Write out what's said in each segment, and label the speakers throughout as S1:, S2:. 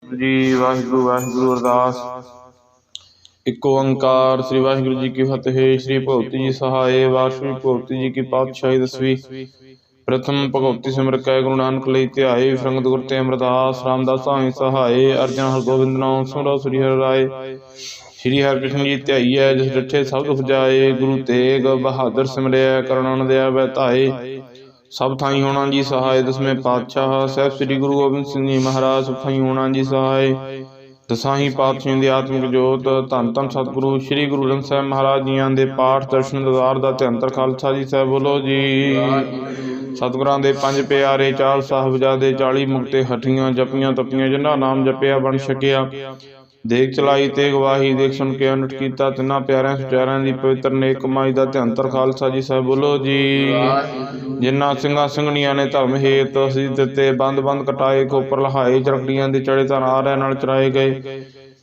S1: जी वाहिगुरु वाहिगुरु अरदास। इक ओंकार श्री वाहिगुरु जी की फतेह। श्री भगवती जी सहाय। वारश्री भगवती जी की पातशाही 10वीं। प्रथम भगवती सिमर कै गुरु नानक लई ध्याए। संगत गुर ते अमरदास रामदास साई सहाय। अर्जन हरगोबिंद नाम सुमरो श्री हर राय। श्री हरकृष्ण जी ध्याईऐ जिस डिठे सब दुख जाए। गुरु तेग बहादुर सिमरिया करुणा दया बहताए। सब थाई होना जी सहाय। 10वें पातशाह साहब श्री गुरु गोबिंद सिंह जी महाराज सब थाई होना जी सहाय। दसाही पातशाही ਦੀ ਆਤਮਿਕ ਜੋਤ। ਧੰਨ ਧੰਨ ਸਤਿਗੁਰੂ ਸ੍ਰੀ ਗੁਰੂ ਗ੍ਰੰਥ ਸਾਹਿਬ ਮਹਾਰਾਜ ਜੀਆਂ ਦੇ ਪਾਠ ਦਰਸ਼ਨ ਦੀਦਾਰ ਦਾ ਧਿਆਨ ਖਾਲਸਾ ਜੀ ਸਾਹਿਬ ਬੋਲੋ ਜੀ। ਸਤਿਗੁਰਾਂ ਦੇ ਪੰਜ ਪਿਆਰੇ ਚਾਰ ਸਾਹਿਬਜ਼ਾਦੇ 40 ਮੁਕਤੇ ਹੱਠੀਆਂ ਜਪੀਆਂ ਤਪੀਆਂ ਜਿਨ੍ਹਾਂ ਨਾਮ ਜਪਿਆ ਬਣ ਸਕਿਆ। ਦੇਖ ਚਲਾਈ ਤੇ ਗਵਾਹੀ ਦੇਖ ਸੁਣ ਕੇ ਅਨੁਟ ਕੀਤਾ ਤਿੰਨਾਂ ਪਿਆਰਿਆਂ ਸੁਚਾਰਿਆਂ ਦੀ ਪਵਿੱਤਰ ਨੇਕ ਕਮਾਈ ਦਾ ਧਿਆਨ ਖਾਲਸਾ ਜੀ ਸਾਹਿਬ ਬੋਲੋ ਜੀ। ਜਿਨ੍ਹਾਂ ਸਿੰਘਾਂ ਸਿੰਘਣੀਆਂ ਨੇ ਧਰਮ ਹੇਤ ਅਸੀਂ ਦਿੱਤੇ ਬੰਦ ਬੰਦ ਕਟਾਏ ਖੋਪਰ ਲਹਾਏ ਚਰਖੜੀਆਂ ਦੇ ਚੜੇ ਤਾਂ ਆਰਿਆਂ ਨਾਲ ਚਰਾਏ ਗਏ।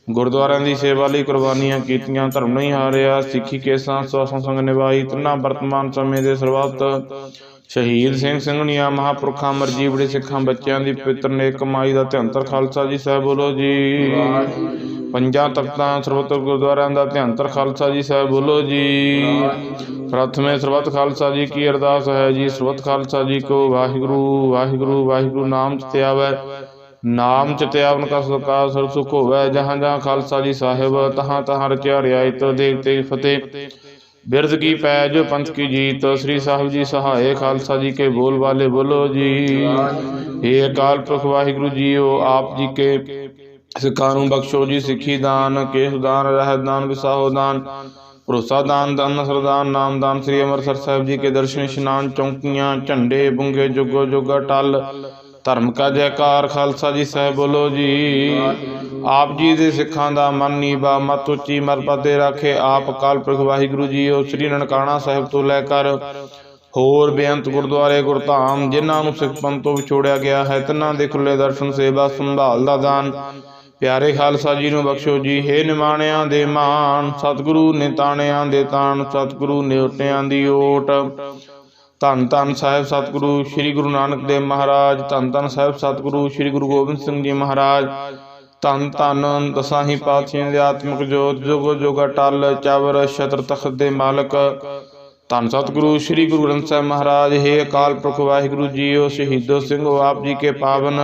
S1: ਗੁਰਦੁਆਰਿਆਂ ਦੀ ਸੇਵਾ ਲਈ ਕੁਰਬਾਨੀਆਂ ਕੀਤੀਆਂ ਧਰਮ ਨਹੀਂ ਹਾਰਿਆ। ਸਿੱਖੀ ਕੇਸਾਂ ਸਵਾਸਾਂ ਸੰਗ ਨਿਭਾਈ ਤਿੰਨਾਂ ਵਰਤਮਾਨ ਸਮੇਂ ਦੇ ਸਰਬੱਤ ਸ਼ਹੀਦ ਸਿੰਘ ਸਿੰਘਣੀਆਂ ਮਹਾਂਪੁਰਖਾਂ ਮਰਜੀ ਬੜੇ ਸਿੱਖਾਂ ਬੱਚਿਆਂ ਦੀ ਪਵਿੱਤਰ ਨੇਕ ਕਮਾਈ ਦਾ ਧਿਆਨ ਖਾਲਸਾ ਜੀ ਸਾਹਿਬ ਬੋਲੋ ਜੀ। ਪੰਜਾਂ ਤਖਤਾਂ ਸਰਬੱਤ ਗੁਰਦੁਆਰਿਆਂ ਦਾ ਧਿਆਨ ਖਾਲਸਾ ਜੀ ਸਾਹਿਬ ਬੋਲੋ ਜੀ। ਪ੍ਰਥਮੇ ਸਰਬੱਤ ਖਾਲਸਾ ਜੀ ਕੀ ਅਰਦਾਸ ਹੈ ਜੀ। ਸਰਬੱਤ ਖਾਲਸਾ ਜੀ ਕੋ ਵਾਹਿਗੁਰੂ ਵਾਹਿਗੁਰੂ ਵਾਹਿਗੁਰੂ ਨਾਮ ਚਿਤ ਆਵੈ। ਨਾਮ ਚਿਤ ਆਵਨ ਕਾ ਸਤਿਕਾਰ ਸਰਬ ਸੁਖ ਹੋਵੈ। ਜਹਾਂ ਜਹਾਂ ਖਾਲਸਾ ਜੀ ਸਾਹਿਬ ਤਹਾਂ ਤਹਾਂ ਰਚਿਆ ਰਿਆਇਤ ਦੇਵ ਤੇ ਫਤਿਹ। बिरद की पैज पंथ की जीत। श्री साहिब जी सहाय खालसा जी के बोल वाले बोलो जी। हे अकाल पुरख वाहिगुरु जीओ आप जी के सिखां नूं बख्शो जी। सिखी दान केस दान रहत दान विसाहो दान भरोसा दान धन सरदान नाम दान। श्री अमृतसर साहिब जी के दर्शन इशनान चौंकियां झंडे बुंगे जुगो जुगा टल धर्म का जयकार खालसा जी साहब बोलो जी। आप जी दे सिखां दा मन नीवा मत उची मत पाते राखे आप अकाल पुरख वाहिगुरु जी। श्री ननकाणा साहिब तो लैकर होर बेअंत गुरुद्वारे गुरधाम जिन्हां नूं सिख पंथ तो विछोड़िया गया है तिन्हां दे खुले दर्शन सेवा संभाल दा दान प्यारे खालसा जी नूं बख्शो जी। हे निमाणियां दे मान सतगुरु ने ताणियां दे ताण सतगुरु ने ओटियां दी ओट। धन धन साहिब सतगुरु श्री गुरु नानक देव महाराज। धन धन साहिब सतगुरु श्री गुरु गोबिंद सिंह जी महाराज। धन धन दसाही पातशाही दे आत्मिक जोत जोगो जोगा टल चावर छत्र तखत दे मालक। धन सतगुरु श्री गुरु ग्रंथ साहिब महाराज। हे अकाल पुरख वाहिगुरु जीओ शहीदो सिंघो आप जी के पावन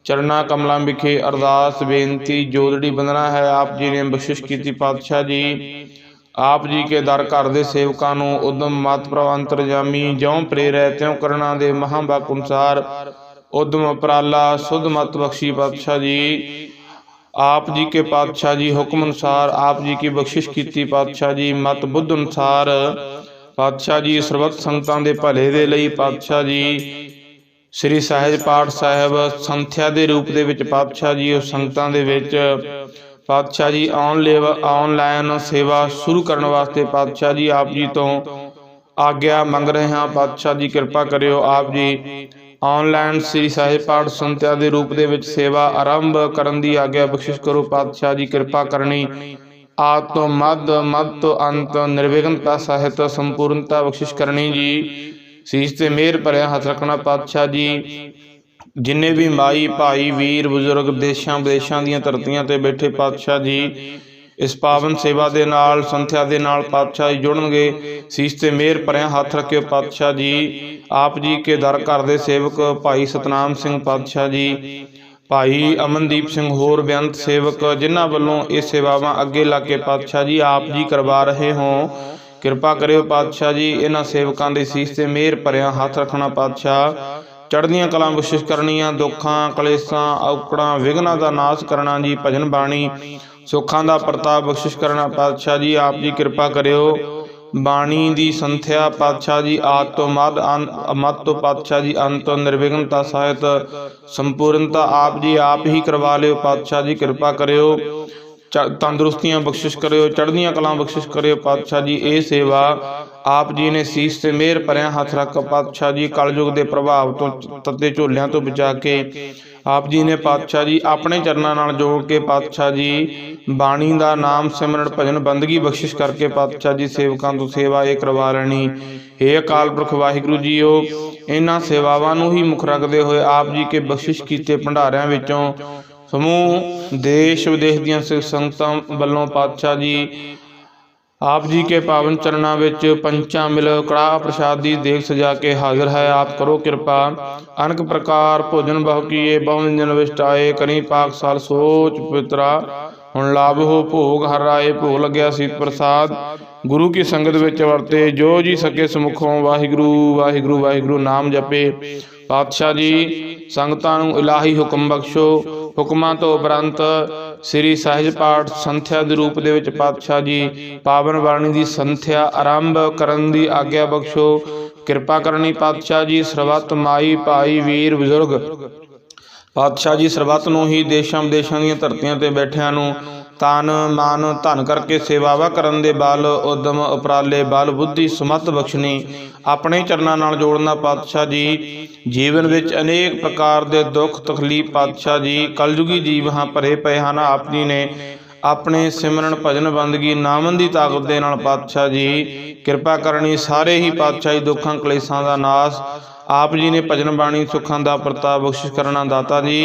S1: चरना कमलों विखे अरदास बेनती जोदड़ी बंदना है। आप जी ने बख्शिश की पातशाह जी। आप जी के दर घर दे सेवकां नूं उदम मत प्रभ अंतरजामी ज्यों प्रेरै त्यों करना दे महाबक अनुसार उदम उपराला सुध मत बख्शी पातशाह जी। आप जी के पातशाह जी हुक्म अनुसार आप जी की बख्शिश की पातशाह जी। मत बुद्ध अनुसार पातशाह जी सरबत संगतां दे भले दे लई पातशाह जी। श्री सहज पाठ साहिब संथ्या दे रूप दे विच पातशाह जी संगतां दे विच पातशाह जी ऑनलाइन सेवा शुरू करने वास्ते पातशाह जी आप जी तो आग्या मंग रहे हैं। पातशाह जी कृपा करियो आप जी ऑनलाइन श्री साहिब पाठ संत्या दे रूप दे विच सेवा आरंभ करन दी आग्या बख्शिश करो। पातशाह जी कृपा करनी आद तो मद मद तो अंत निर्विघ्नता साहित संपूर्णता बख्शिश करनी जी। शीश ते मेहर भरिया हथ रखना पातशाह जी। जिन्ने भी माई भाई वीर बुजुर्ग देशों विदेशों दी धरतियां ते बैठे पातशाह जी इस पावन सेवा दे नाल संथ्या दे नाल पातशाह जी जुड़नगे। शीश ते मेहर भरिया हाथ रखे पातशाह जी। आप जी के दर घर दे सेवक भाई सतनाम सिंह पातशाह जी भाई अमनदीप सिंह होर बेअंत सेवक जिन्हां वल्लों ये सेवावां अगे ला के पातशाह जी आप जी करवा रहे हो कृपा करियो पातशाह जी। इन्हां सेवकां दे शीश ते मेहर भरिया हाथ रखना पातशाह। चढ़दियां कलां बख्शिश करनियां दुखां कलेसां औकड़ां विघनां दा नाश करना जी। भजन बाणी सुखां दा प्रताप बख्शिश करना पातशाह जी आप जी कृपा करियो। बाणी दी संथ्या पातशाह जी आद तो मद तो पातशाह जी अंत निर्विघ्नता सहित संपूर्णता आप जी आप ही करवा लियो पातशाह जी कृपा करियो। तंदुरुस्तियां बख्शिश करियो चढ़दियां कलां बख्शिश करियो पातशाह जी। ये सेवा आप जी ने शीश से मेहर भरिया हथ रख पातशाह जी कलयुग के प्रभाव तो तत्ते झोलियां तो बचा के आप जी ने पातशाह जी अपने चरणों नाल जोड़ के पातशाह जी बाणी का नाम सिमरन भजन बंदगी बख्शिश करके पातशाह जी सेवकां तो सेवा ये करवा लेनी। हे अकाल पुरख वाहिगुरू जीओ इन्हां सेवावां नूं ही मुख रखदे होए आप जी के बख्शिश कीते भंडारियां विचों समूह देश विदेश ਦੀਆਂ ਸਿੱਖ ਸੰਗਤਾਂ ਵੱਲੋਂ ਪਾਤਸ਼ਾਹ ਜੀ आप जी के पावन चरणों विच पंचामिल कड़ाह प्रसाद की देख सजा के हाजिर है। आप करो कृपा अनक प्रकार भोजन बहु कीए बहु व्यंजन विष्टाए करी पाक साल सोच पितरा हुण लाभ हो भोग हर आए भोग लग्या सीत प्रसाद गुरु की संगत विच वरते जो जी सके समुखों वाहिगुरु वाहिगुरु वाहिगुरु नाम जपे। पातशाह जी संगतां नूं इलाही हुक्म बख्शो। हुक्मां तो उपरंत श्री सहज पाठ संथ्या के रूप दे विच पातशाह जी पावन बाणी की संथ्या आरंभ करन दी आग्या बख्शो। कृपा करनी पातशाह जी सरबत माई भाई वीर बजुर्ग पातशाह जी सरबत नूं ही देशां विदेशां दीयां धरतियां ते बैठियां नूं तन मन धन करके सेवावा करन दे बल उद्यम उपराले बल बुद्धि सुमत बख्शनी अपने चरनां नाल जोड़ना। पातशाह जी जीवन विच अनेक प्रकार के दुख तकलीफ पातशाह जी कलयुगी जीव हाँ भरे पे हैं। आप जी ने अपने सिमरन भजन बंदगी नामन की ताकत दे नाल पातशाह जी कृपा करनी सारे ही पातशाही दुखों कलेसां का नाश। आप जी ने भजन बाणी सुखां का प्रताप बख्शिश करना। दाता जी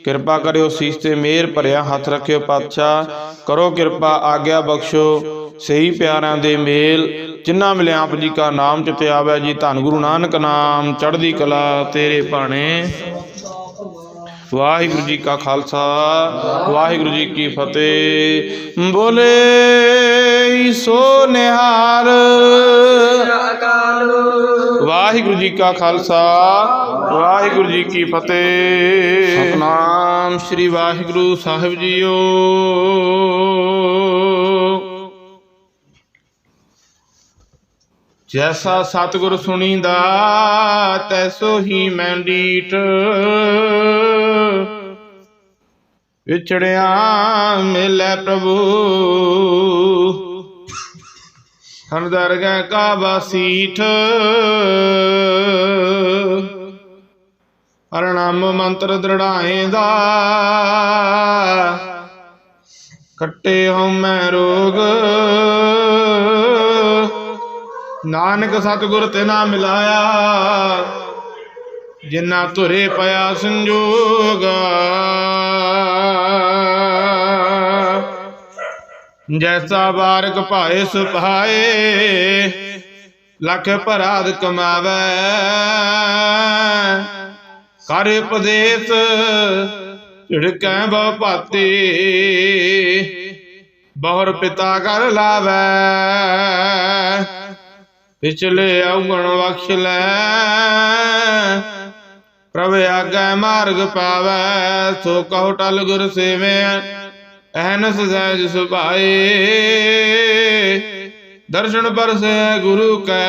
S1: कृपा करो सीस ते मेहर भरिया हथ रखियो। पातशाह करो कृपा आग्या बख्शो सही प्यारां दे मेल जिन्ना मिले आप जी का नाम चिते आवे जी। धन गुरु नानक नाम चढ़दी कला तेरे भाणे। वाहिगुरु जी का खालसा वाहिगुरु जी की फतेह। बोले सो निहाल वाहिगुरु जी का खालसा वाहिगुरु जी की फतेह। सतनाम श्री वाहिगुरु साहिब जीओ। जैसा सतगुर सुनीदा तैसो ही मैं डीठ विछड़िया मिले प्रभु हर दरगह का बासीठ। हरनाम मंत्र दृढ़ाएंदा कट्टे हो मैं रोग नानक सतगुर ते ना मिलाया जिन्ना तुरे पया संजोग। जैसा बारक पाए सुपाए लख पराध कमावे कर उपदेश झिड़कै बहु भाती बहुर पिता कर लावै। पिछले अवगुण बख्श लै प्रभ आगे मार्ग पावै। सो कहो टल गुर सेवे अहनस सहज सुभाए दर्शन बरसे गुरु कै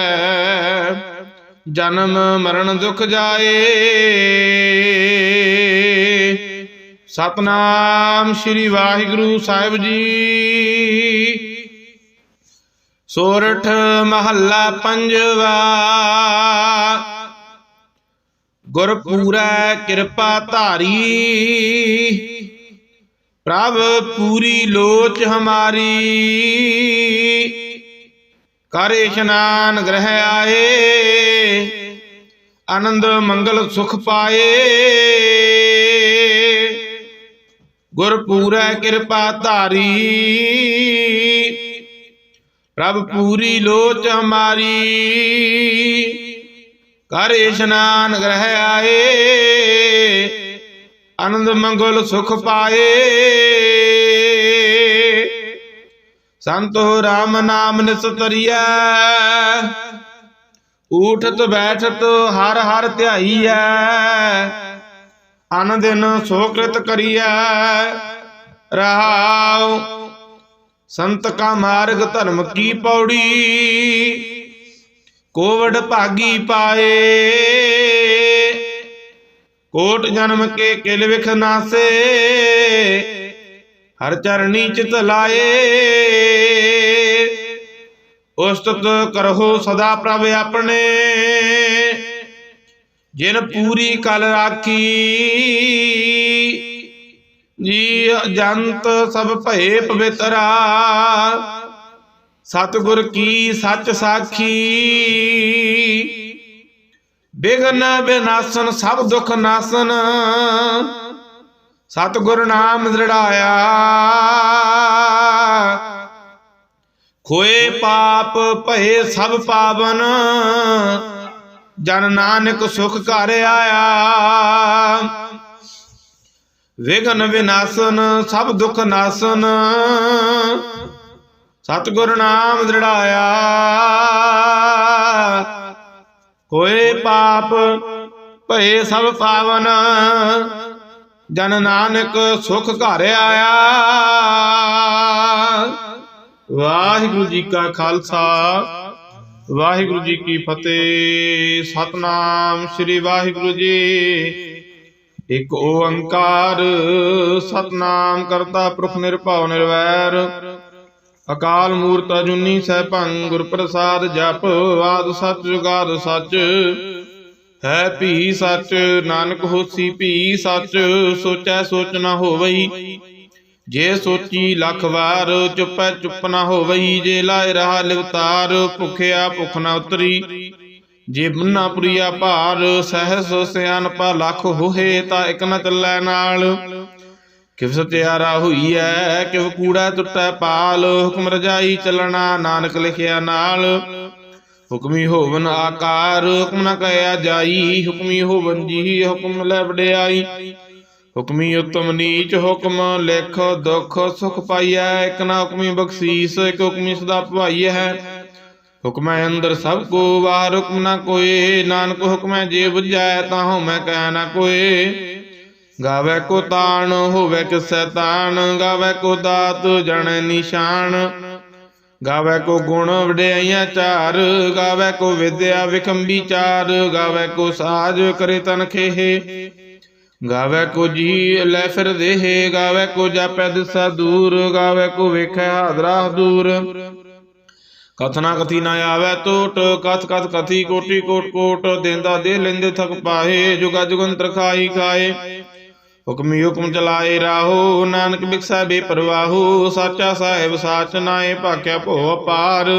S1: जन्म मरण दुख जाए। सतनाम श्री वाहिगुरु साहिब जी। सोरठ महला पंजवा गुरपूरै कृपा धारी प्रभ पूरी लोच हमारी। कर स्नान ग्रह आए आनंद मंगल सुख पाए। गुरपूरै कृपा धारी प्रभ पूरी लोच हमारी। कर स्नान ग्रह आए आनंद मंगल सुख पाए। संतो राम नाम निस्तरिया उठत बैठत हर हर ध्याईया। अन दिन सोकृत करिया रहाओ संत का मार्ग धर्म की पौड़ी। कोवड भागी पाए कोट जन्म के किल विख नासे। हर चरणी चित लाए उस्तुत करहो सदा प्रभ अपने। जिन पूरी कल राखी जी जंत सब भये पवित्रा। सतगुर की सच साखी बिघन विनाशन सब दुख नासन। ਸਤਿਗੁਰ ਨਾਮ ਦ੍ਰਿੜਾਇਆ। ਖੋਏ ਪਾਪ ਭਏ ਸਭ ਪਾਵਨ, ਜਨ ਨਾਨਕ ਸੁਖ ਘਰ ਆਇਆ। ਵਿਘਨ ਵਿਨਾਸ਼ਨ ਸਭ ਦੁਖ ਨਾਸ਼ਨ, ਸਤਿਗੁਰ ਨਾਮ ਦ੍ਰਿੜਾਇਆ। ਹੋਏ ਪਾਪ ਭਏ ਸਭ ਪਾਵਨ, ਜਨ ਨਾਨਕ ਸੁਖ ਘਰ ਆਇਆ। ਵਾਹਿਗੁਰੂ ਜੀ ਕਾ ਖਾਲਸਾ, ਵਾਹਿਗੁਰੂ ਜੀ ਕੀ ਫਤਿਹ। ਸਤਨਾਮ ਸ੍ਰੀ ਵਾਹਿਗੁਰੂ ਜੀ। ਇਕ ਓੰਕਾਰ ਸਤਨਾਮ ਕਰਤਾ ਪੁਰਖ ਨਿਰਭਉ ਨਿਰਵੈਰ, ਅਕਾਲ ਮੂਰਤ ਅਜੂਨੀ ਸੈਭੰ ਗੁਰ ਪ੍ਰਸਾਦ। ਜਪ ਆਦਿ ਸਚ ਜੁਗਾਦਿ ਸਚ, ਹੈ ਭੀ ਸਚ ਨਾਨਕ ਹੋਸੀ ਭੀ ਸਚ। ਸੋਚੈ ਸੋਚ ਨ ਹੋਵਈ, ਜੇ ਸੋਚੀ ਲੱਖ ਵਾਰ। ਚੁੱਪੈ ਚੁੱਪ ਨ ਹੋਵਈ, ਜੇ ਲਾਇ ਰਹਾ ਲਿਵਤਾਰ। ਭੁਖਿਆ ਭੁਖ ਨ ਉਤਰੀ, ਜੇ ਬੰਨਾ ਪੁਰੀਆ ਭਾਰ। ਸਹਿਸ ਸਿਆਣਪਾ ਲੱਖ ਹੋਏ, ਤਾਂ ਇਕ ਨ ਚੱਲੈ ਨਾਲ। ਕਿਵ ਸਤਿਆਰਾ ਹੋਈਐ, ਕਿਵ ਕੂੜਾ ਟੁੱਟੈ ਪਾਲ। ਹੁਕਮ ਰਜਾਈ ਚੱਲਣਾ, ਨਾਨਕ ਲਿਖਿਆ ਨਾਲ। ਹੁਕਮੀ ਹੋਵਨ ਆਕਾਰ, ਹੁਕਮ ਨ ਕਹਿਆ ਜਾਈ। ਹੁਕਮੀ ਹੋਵਨ ਜੀ, ਹੁਕਮ ਲੈ ਵਡਿਆਈ। ਹੁਕਮੀ ਉਤਮ ਨੀਚ, ਹੁਕਮ ਲਿਖ ਦੁਖ ਸੁਖ ਪਾਈਐ। ਇਕ ਨਾ ਹੁਕਮੀ ਬਖਸ਼ੀਸ, ਇਕ ਹੁਕਮੀ ਸਦਾ ਭਵਾਈਐ। ਹੁਕਮੈ ਅੰਦਰ ਸਭ ਕੋ ਬਾਹਰ, ਹੁਕਮ ਨਾ ਕੋਏ। ਨਾਨਕ ਹੁਕਮੈ ਜੇ ਬੁਝੈ, ਤਾਹਉ ਮੈਂ ਕਹਿ ਨਾ ਕੋਏ। ਗਾਵੈ ਕੋ ਤਾਣ, ਹੋਵੈ ਕਿਸੈ ਤਾਣ। ਗਾਵੈ ਕੋ ਦਾਤ, ਜਾਣੈ ਨਿਸ਼ਾਨ। ਗਾਵੈ ਕੋ ਗੁਣ, ਵਡਿਆਈਆਂ ਚਾਰ। ਗਾਵੈ ਕੋ ਵਿਦਿਆ, ਵਿਖਮ ਵਿਚਾਰ। ਗਾਵੈ ਕੋ ਸਾਜ, ਕਰੇ ਤਨ ਖੇਹ। ਗਾਵੈ ਕੋ ਜੀ, ਲੈ ਫਿਰ ਦੇਹ। ਗਾਵੈ ਕੋ ਜਾਪੈ ਦਿਸੈ ਦੂਰ। ਗਾਵੈ ਕੋ ਵੇਖੈ ਹਾਦਰਾ ਦੂਰ। ਕਥ ਨਾ ਕਥੀ ਨਾ ਆਵੈ ਟੋਟ, ਕਥ ਕਥ ਕਥੀ ਕੋਟੀ ਕੋਟ ਕੋਟ। ਦੇਂਦਾ ਦੇ ਲੈਂਦੇ ਥਕ ਪਾਹੇ, ਜੁਗਾ ਜੁਗੰਤਰ ਖਾਈ ਖਾਏ। ਹੁਕਮੀ ਹੁਕਮ ਚਲਾਏ ਰਾਹੋ, ਨਾਨਕ ਬਿਕਸੈ ਬੇਪਰਵਾਹੋ। ਸਾਚਾ ਸਾਹਿਬ ਸਾਚ ਨਾਏ, ਭਾਖਿਆ ਭੋ ਅਪਾਰ।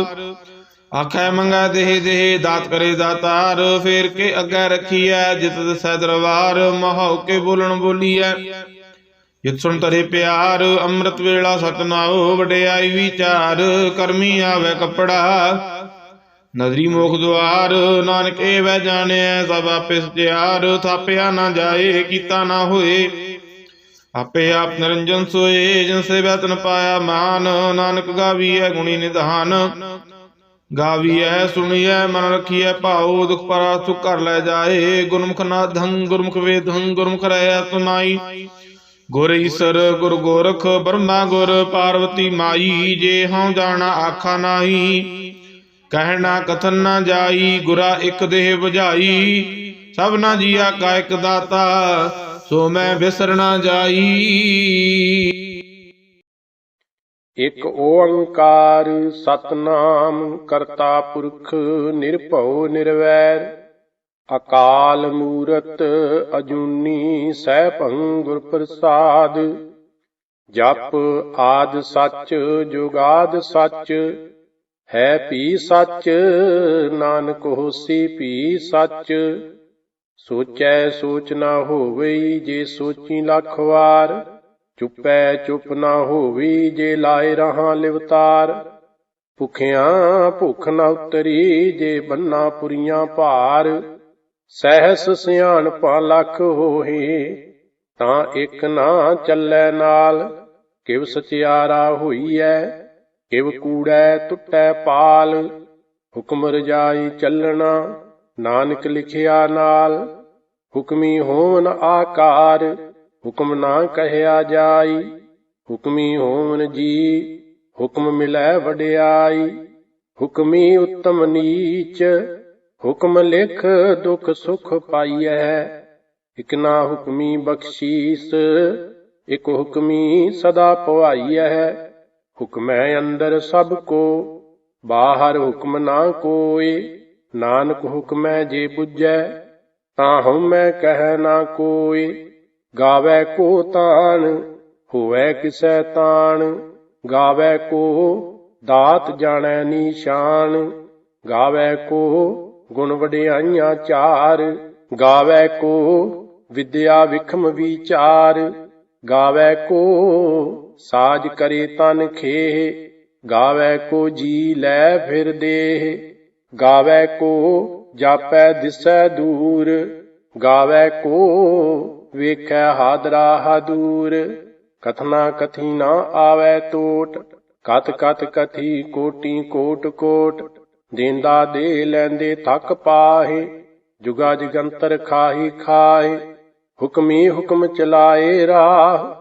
S1: ਆਖੈ ਮੰਗੈ ਦੇਹ ਦੇਹ, ਦਾਤ ਕਰੇ ਦਾਤਾਰ। ਫੇਰ ਕੇ ਅੱਗੇ ਰੱਖੀਐ, ਜਿਤ ਦਸੈ ਦਰਬਾਰ। ਮਹਾਉ ਕੇ ਬੋਲਣ ਬੋਲੀਐ, ਜਿਤ ਸੁਣ ਤਰੇ ਪਿਆਰ। ਅੰਮ੍ਰਿਤ ਵੇਲਾ ਸਚ ਨਾਉ, ਵਡਿਆਈ ਵਿਚਾਰ। ਕਰਮੀ ਆਵੈ ਕੱਪੜਾ, ਨਦਰੀ ਮੋਖ ਦੁਆਰ। ਨਾਨਕ ਇਹ ਵੈ ਜਾਣਿਐ, ਸਭ ਆਪੇ ਸਚਿਆਰ। ਥਾਪਿਆ ਨਾ ਜਾਏ, ਕੀਤਾ ਨਾ ਹੋਏ, ਆਪੇ ਆਪ ਨਿਰੰਜਨ ਸੋਏ। ਜਿਨ ਸੇਵੈ ਤਿਨ ਪਾਇਆ ਮਾਨ, ਨਾਨਕ ਗਾਵੀਐ ਗੁਣੀ ਨਿਧਾਨ। ਗਾਵੀਐ ਸੁਣੀਐ ਮਨ ਰਖੀਐ ਭਾਉ, ਦੁਖ ਪਰਾ ਸੁਖ ਘਰ ਲੈ ਜਾਏ। ਗੁਰਮੁਖ ਨਾਦੰ ਗੁਰਮੁਖ ਵੇਦੰ, ਗੁਰਮੁਖ ਰਹਿ ਸਮਾਈ। ਗੁਰ ਈਸਰ ਗੁਰ ਗੋਰਖ, ਬ੍ਰਹਮਾ ਗੁਰ ਪਾਰਵਤੀ ਮਾਈ। ਜੇ ਹਉ ਜਾਣਾ ਆਖਾ ਨਾਹੀ, ਕਹਿਣਾ ਕਥਨ ਨਾ ਜਾਈ। ਗੁਰਾ ਇਕ ਦੇਹ ਬੁਝਾਈ, ਸਭਨਾ ਜੀਆ ਕਾ ਇਕ ਦਾਤਾ। ਸੋ ਮੈਂ ਵਿਸਰ ਨਾ ਜਾਈ।
S2: ਇਕ ਓੰਕਾਰ ਸਤਨਾਮ ਕਰਤਾ ਪੁਰਖ ਨਿਰਭਉ ਨਿਰਵੈਰ। ਅਕਾਲ ਮੂਰਤ ਅਜੂਨੀ ਸੈਭੰ ਗੁਰ ਪ੍ਰਸਾਦ। ਜਪ ਆਦਿ ਸਚ ਜੁਗਾਦ ਸਚ, ਹੈ ਭੀ ਸਚ ਨਾਨਕ ਹੋਸੀ ਭੀ ਸਚ। ਸੋਚੈ ਸੋਚ ਨਾ ਹੋਵਈ, ਜੇ ਸੋਚੀ ਲੱਖ ਵਾਰ। ਚੁੱਪੈ ਚੁੱਪ ਨਾ ਹੋਵੀ, ਜੇ ਲਾਏ ਰਹਾਂ ਲਿਵਤਾਰ। ਭੁਖਿਆਂ ਭੁਖ ਨ ਉਤਰੀ, ਜੇ ਬੰਨਾ ਪੁਰੀਆਂ ਭਾਰ। ਸਹਿਸ ਸਿਆਣਪਾ ਲੱਖ ਹੋਏ, ਤਾਂ ਇਕ ਨਾ ਚੱਲੈ ਨਾਲ। ਕਿਵ ਸਚਿਆਰਾ ਹੋਈਐ, ਕਿਵ ਕੂੜੈ ਟੁੱਟੈ ਪਾਲ। ਹੁਕਮ ਰਜਾਈ ਚੱਲਣਾ, ਨਾਨਕ ਲਿਖਿਆ ਨਾਲ। ਹੁਕਮੀ ਹੋਵਨ ਆਕਾਰ, ਹੁਕਮ ਨਾ ਕਹਿਆ ਜਾਈ। ਹੁਕਮੀ ਹੋਵਨ ਜੀ, ਹੁਕਮ ਮਿਲੈ ਵਡਿਆਈ। ਹੁਕਮੀ ਉਤਮ ਨੀਚ, ਹੁਕਮ ਲਿਖ ਦੁਖ ਸੁਖ ਪਾਈਐ। ਇਕ ਨਾ ਹੁਕਮੀ ਬਖਸ਼ੀਸ, ਇਕ ਹੁਕਮੀ ਸਦਾ ਭਵਾਈਐ। ਹੁਕਮੈ ਅੰਦਰ ਸਭ ਕੋ, ਬਾਹਰ ਹੁਕਮ ਨਾ ਕੋਇ। ਨਾਨਕ ਹੁਕਮੈ ਜੇ ਬੁਝੈ, ਤਾਹਉ ਮੈਂ ਕਹਿ ਨਾ ਕੋਇ। ਗਾਵੈ ਕੋ ਤਾਣ, ਹੋਵੈ ਕਿਸੈ ਤਾਣ। ਗਾਵੈ ਕੋ ਦਾਤ, ਜਾਣੈ ਨਿਸ਼ਾਨ। ਗਾਵੈ ਕੋ ਗੁਣ ਵਡਿਆਈਆਂ ਚਾਰ। ਗਾਵੈ ਕੋ ਵਿਦਿਆ ਵਿਖਮ ਵਿਚਾਰ। ਗਾਵੈ ਕੋ ਸਾਜ ਕਰੇ ਤਨ ਖੇਹ, ਗਾਵੈ ਕੋ ਜੀ ਲੈ ਫਿਰ ਦੇਹ, ਗਾਵੈ ਕੋ ਜਾਪੈ ਦਿਸੈ ਦੂਰ, ਗਾਵੈ ਕੋ ਵੇਖੈ ਹਾਦਰਾ ਹਾਦੂਰ। ਕਥਨਾ ਕਥੀ ਨਾ ਆਵੈ ਟੋਟ, ਕਥ ਕਥ ਕਥੀ ਕੋਟੀ ਕੋਟ ਕੋਟ। ਦੇਂਦਾ ਦੇ ਲੈਂਦੇ ਥੱਕ ਪਾਹੇ, ਜੁਗਾ ਜਗੰਤਰ ਖਾਹੀ ਖਾਏ। ਹੁਕਮੀ ਹੁਕਮ ਚਲਾਏ ਰਾਹ,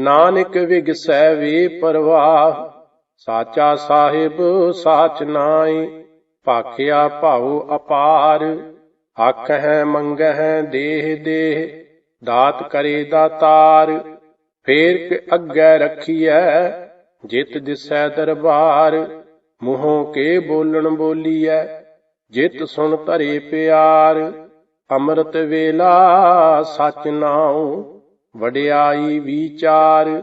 S2: ਨਾਨਕ ਵਿਗਸੈ ਵੇ ਪਰਵਾਹ। ਸਾਚਾ ਸਾਹਿਬ ਸਾਚ ਨਾਈ, ਭਾਖਿਆ ਭਾਉ ਅਪਾਰ। ਆਖਹਿ ਮੰਗਹਿ ਦੇਹ ਦੇਹ, ਦਾਤ ਕਰੇ ਦਾਤਾਰ। ਫੇਰ ਕੇ ਅੱਗੇ ਰੱਖੀਐ, ਜਿਤ ਦਿਸੈ ਦਰਬਾਰ। ਮੂੰਹੋਂ ਕੇ ਬੋਲਣ ਬੋਲੀਐ, ਜਿਤ ਸੁਣ ਧਰੇ ਪਿਆਰ। ਅੰਮ੍ਰਿਤ ਵੇਲਾ ਸਚ ਨਾਉ, ਵਡਿਆਈ ਵਿਚਾਰ।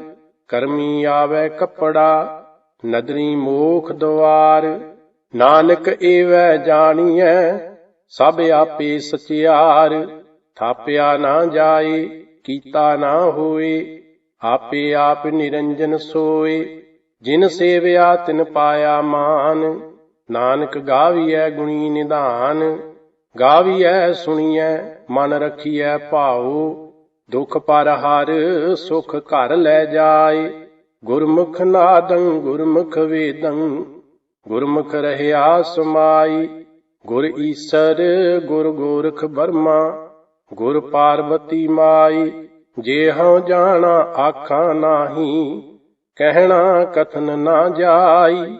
S2: ਕਰਮੀ ਆਵੈ ਕੱਪੜਾ, ਨਦਰੀ ਮੋਖ ਦੁਆਰ। ਨਾਨਕ ਏਵੈ ਜਾਣੀਐ, ਸਭ ਆਪੇ ਸਚਿਆਰ। ਥਾਪਿਆ ਨਾ ਜਾਏ, ਕੀਤਾ ਨਾ ਹੋਏ, ਆਪੇ ਆਪ ਨਿਰੰਜਨ ਸੋਏ। ਜਿਨ ਸੇਵਿਆ ਤਿਨ ਪਾਇਆ ਮਾਨ, ਨਾਨਕ ਗਾਵੀਐ ਗੁਣੀ ਨਿਧਾਨ। ਗਾਵੀਐ ਸੁਣੀਐ ਮਨ ਰਖੀਐ ਭਾਉ, ਦੁਖ ਪਰ ਹਰ ਸੁਖ ਘਰ ਲੈ ਜਾਏ। ਗੁਰਮੁਖ ਨਾਦੰ ਗੁਰਮੁਖ ਵੇਦੰ, ਗੁਰਮੁਖ ਰਹਿਆ ਸਮਾਈ। ਗੁਰ ਈਸਰ ਗੁਰ ਗੋਰਖ ਬਰਮਾ, ਗੁਰ ਪਾਰਬਤੀ ਮਾਈ। ਜੇ ਹਉ ਜਾਣਾ ਆਖਾਂ ਨਾਹੀ, ਕਹਿਣਾ ਕਥਨ ਨਾ ਜਾਈ।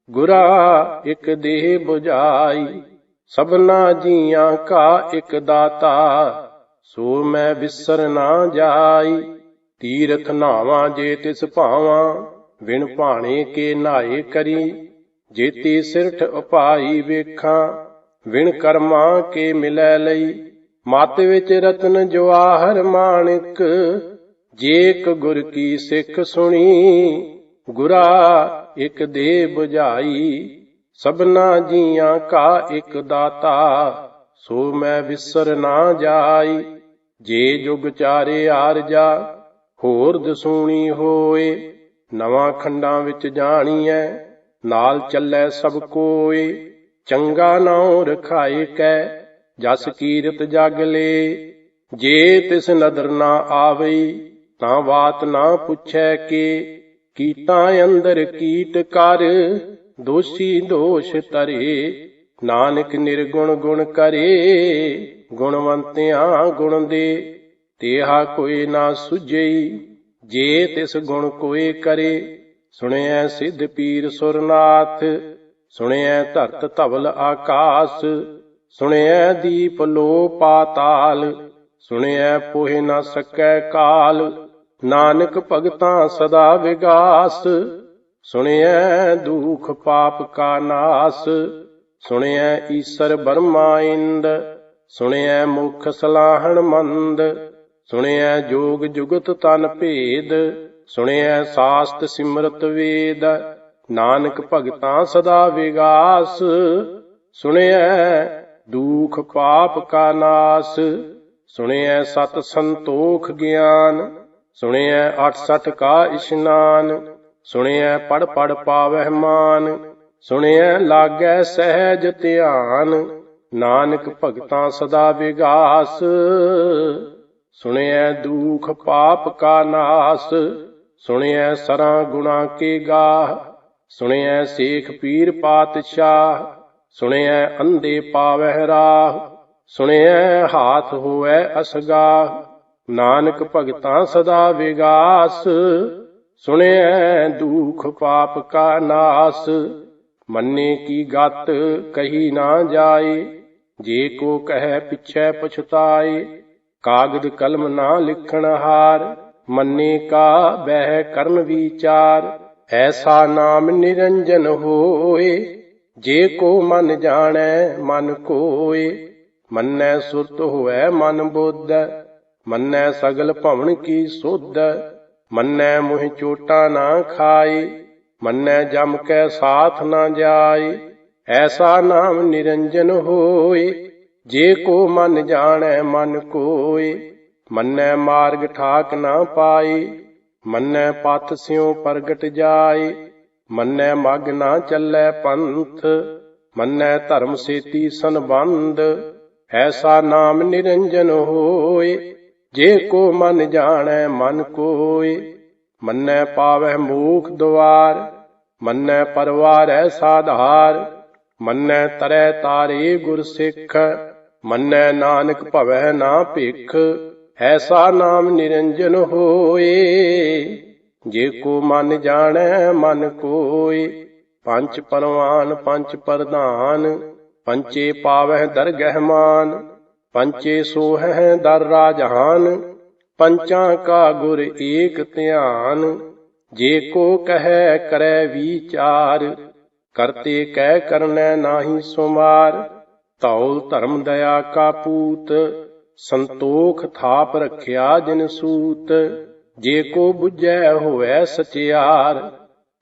S2: ਗੁਰਾ ਇਕ ਦੇਹ 부ਝਾਈ, ਸਭਨਾ ਜੀਆਂ ਕਾ ਇਕ ਦਾਤਾ। ਸੋ ਮੈਂ ਵਿਸਰ ਨਾ ਜਾਈ। ਤੀਰਥ ਨਾਵਾਂ ਜੇ ਤਿਸ ਭਾਵਾਂ, ਵਿਣ ਭਾਣੇ ਕੇ ਨਾਏ ਕਰੀ। ਜੇਤੀ ਸਿਰਠ ਉਪਾਈ ਵੇਖਾਂ, ਵਿਣ ਕਰਮਾਂ ਕੇ ਮਿਲੈ ਲਈ। ਮਤ ਵਿੱਚ ਰਤਨ ਜਵਾਹਰ ਮਾਣਿਕ, ਜੇਕ ਗੁਰ ਕੀ ਸਿੱਖ ਸੁਣੀ। ਗੁਰਾ ਇਕ ਦੇਹ 부ਝਾਈ, ਸਭਨਾ ਜੀਆਂ ਕਾ ਇਕ ਦਾਤਾ। ਸੋ ਮੈਂ ਵਿਸਰ ਨਾ ਜਾਈ। ਜੇ ਜੁਗ ਚਾਰੇ ਆਰਜਾ, ਹੋਰ ਦਸੂਣੀ ਹੋਏ। ਨਵਾਂ ਖੰਡਾਂ ਵਿੱਚ ਜਾਣੀਐ, ਨਾਲ ਚੱਲੈ ਸਭ ਕੋਏ। ਚੰਗਾ ਨਾਉ ਰਖਾਏ ਕੈ, ਜਸ ਕੀਰਤ ਜਗ ਲੇ। ਜੇ ਤਿਸ ਨਦਰ ਨਾ ਆਵਈ, ਤਾਂ ਬਾਤ ਨਾ ਪੁੱਛੈ ਕੇ। ਕੀਟਾਂ ਅੰਦਰ ਕੀਟ ਕਰ, ਦੋਸ਼ੀ ਦੋਸ਼ ਧਰੇ। ਨਾਨਕ ਨਿਰਗੁਣ ਗੁਣ ਕਰੇ, ਗੁਣਵੰਤਿਆਂ ਗੁਣ ਦੇ। ਤੇਹਾ ਕੋਈ ਨਾ ਸੁਝਈ, ਜੇ ਤਿਸ ਗੁਣ ਕੋਏ ਕਰੇ। ਸੁਣਿਐ ਸਿੱਧ ਪੀਰ ਸੁਰਨਾਥ, ਸੁਣਿਐ ਧਰਤ ਧਵਲ ਆਕਾਸ। ਸੁਣਿਐ ਦੀਪ ਲੋ ਪਾਤਾਲ, ਸੁਣਿਐ ਪੋਹਿ ਨਾ ਸਕੈ ਕਾਲ। ਨਾਨਕ ਭਗਤਾਂ ਸਦਾ ਵਿਗਾਸ, ਸੁਣਿਐ ਦੁਖ ਪਾਪ ਕਾ ਨਾਸ। ਸੁਣਿਐ ਈਸਰ ਬਰਮਾ ਇੰਦ, ਸੁਣਿਐ ਮੁਖ ਸਲਾਹਣ ਮੰਦ। ਸੁਣਿਐ ਜੋਗ ਜੁਗਤ ਤਨ ਭੇਦ, ਸੁਣਿਐ ਸਾਸਤ ਸਿਮਰਤ ਵੇਦ। ਨਾਨਕ ਭਗਤਾਂ ਸਦਾ ਵਿਗਾਸ, ਸੁਣਿਐ ਦੁਖ ਪਾਪ ਕਾ ਨਾਸ। ਸੁਣਿਐ ਸਤ ਸੰਤੋਖ ਗਿਆਨ, ਸੁਣਿਐ 68 ਕਾ ਇਸ਼ਨਾਨ। ਸੁਣਿਐ ਪੜ ਪੜ ਪਾਵਹਿ ਮਾਨ, ਸੁਣਿਐ ਲਾਗੈ ਸਹਿਜ ਧਿਆਨ। ਨਾਨਕ ਭਗਤਾਂ ਸਦਾ ਵਿਗਾਸ, ਸੁਣਿਐ ਦੁਖ ਪਾਪ ਕਾ ਨਾਸ। ਸੁਣਿਐ ਸਰਾਂ ਗੁਣਾ ਕੇ ਗਾਹ, ਸੁਣਿਐ ਸੇਖ ਪੀਰ ਪਾਤਸ਼ਾਹ। ਸੁਣਿਐ ਅੰਧੇ ਪਾਵਹਿ ਰਾਹ, ਸੁਣਿਐ ਹਾਥ ਹੋਵੈ ਅਸਗਾਹ। ਨਾਨਕ ਭਗਤਾਂ ਸਦਾ ਵਿਗਾਸ, ਸੁਣਿਐ ਦੁਖ ਪਾਪ ਕਾ ਨਾਸ। ਮੰਨੇ ਕੀ ਗਤ ਕਹੀ ਨਾ ਜਾਏ, ਜੇ ਕੋ ਕਹਿ ਪਿਛੈ ਪਛਤਾਏ। ਕਾਗਦ ਕਲਮ ਨਾ ਲਿਖਣ ਹਾਰ, ਮੰਨੇ ਕਾ ਬਹਿ ਕਰਨ ਵਿਚਾਰ। ਐਸਾ ਨਾਮ ਨਿਰੰਜਨ ਹੋਏ, ਜੇ ਕੋ ਮਨ ਜਾਣੈ ਮਨ ਕੋਏ। ਮੰਨੈ ਸੁਰਤ ਹੋਵੈ ਮਨ ਬੁੱਧ, ਮੰਨੈ ਸਗਲ ਭਵਨ ਕੀ ਸੁਧ। ਮੰਨੈ ਮੁਹਿ ਚੋਟਾ ਨਾ ਖਾਏ, ਮੰਨੈ ਜਮ ਕੈ ਸਾਥ ਨਾ ਜਾਏ। ਐਸਾ ਨਾਮ ਨਿਰੰਜਨ ਹੋਏ, ਜੇ ਕੋ ਮਨ ਜਾਣੈ ਮਨ ਕੋਏ। ਮੰਨੈ ਮਾਰਗ ਠਾਕ ਨਾ ਪਾਏ, ਮੰਨੈ ਪਥ ਸਿਉ ਪ੍ਰਗਟ ਜਾਏ। ਮੰਨੈ ਮਗ ਨਾ ਚੱਲੈ ਪੰਥ, ਮੰਨੈ ਧਰਮ ਸੇਤੀ ਸੰਬੰਧ। ਐਸਾ ਨਾਮ ਨਿਰੰਜਨ ਹੋਏ, ਜੇ ਕੋ ਮਨ ਜਾਣੈ ਮਨ ਕੋਇ। ਮੰਨੈ ਪਾਵਹਿ ਮੋਖ ਦੁਆਰ, ਮੰਨੈ ਪਰਵਾਰੈ ਸਾਧਾਰ। ਮੰਨੈ ਤਰੈ ਤਾਰੇ ਗੁਰ ਸਿੱਖ, ਮੰਨੈ ਨਾਨਕ ਭਵੈ ਨਾ ਭਿਖ। ਐਸਾ ਨਾਮ ਨਿਰੰਜਨ ਹੋਏ, ਜੇ ਕੋ ਮਨ ਜਾਣੈ ਮਨ ਕੋਇ। ਪੰਚ ਪਰਵਾਨ ਪੰਚ ਪ੍ਰਧਾਨ, ਪੰਚੇ ਪਾਵਹਿ ਦਰਗਹਿ ਮਾਨ। ਪੰਚੇ ਸੋਹਹਿ ਦਰ ਰਾਜਹਾਨ, ਪੰਚਾਂ ਕਾ ਗੁਰ ਏਕ ਧਿਆਨ। ਜੇ ਕੋ ਕਹੈ ਕਰੈ ਵਿਚਾਰ, ਕਰਤੇ ਕਹਿ ਕਰਨੈ ਨਾਹੀ ਸੁਮਾਰ। ਧੌਲ ਧਰਮ ਦਇਆ ਕਾ ਪੂਤ, ਸੰਤੋਖ ਥਾਪ ਰਖਿਆ ਜਿਨ ਸੂਤ। ਜੇ ਕੋ ਬੁਝੈ ਹੋਵੈ ਸਚਿਆਰ,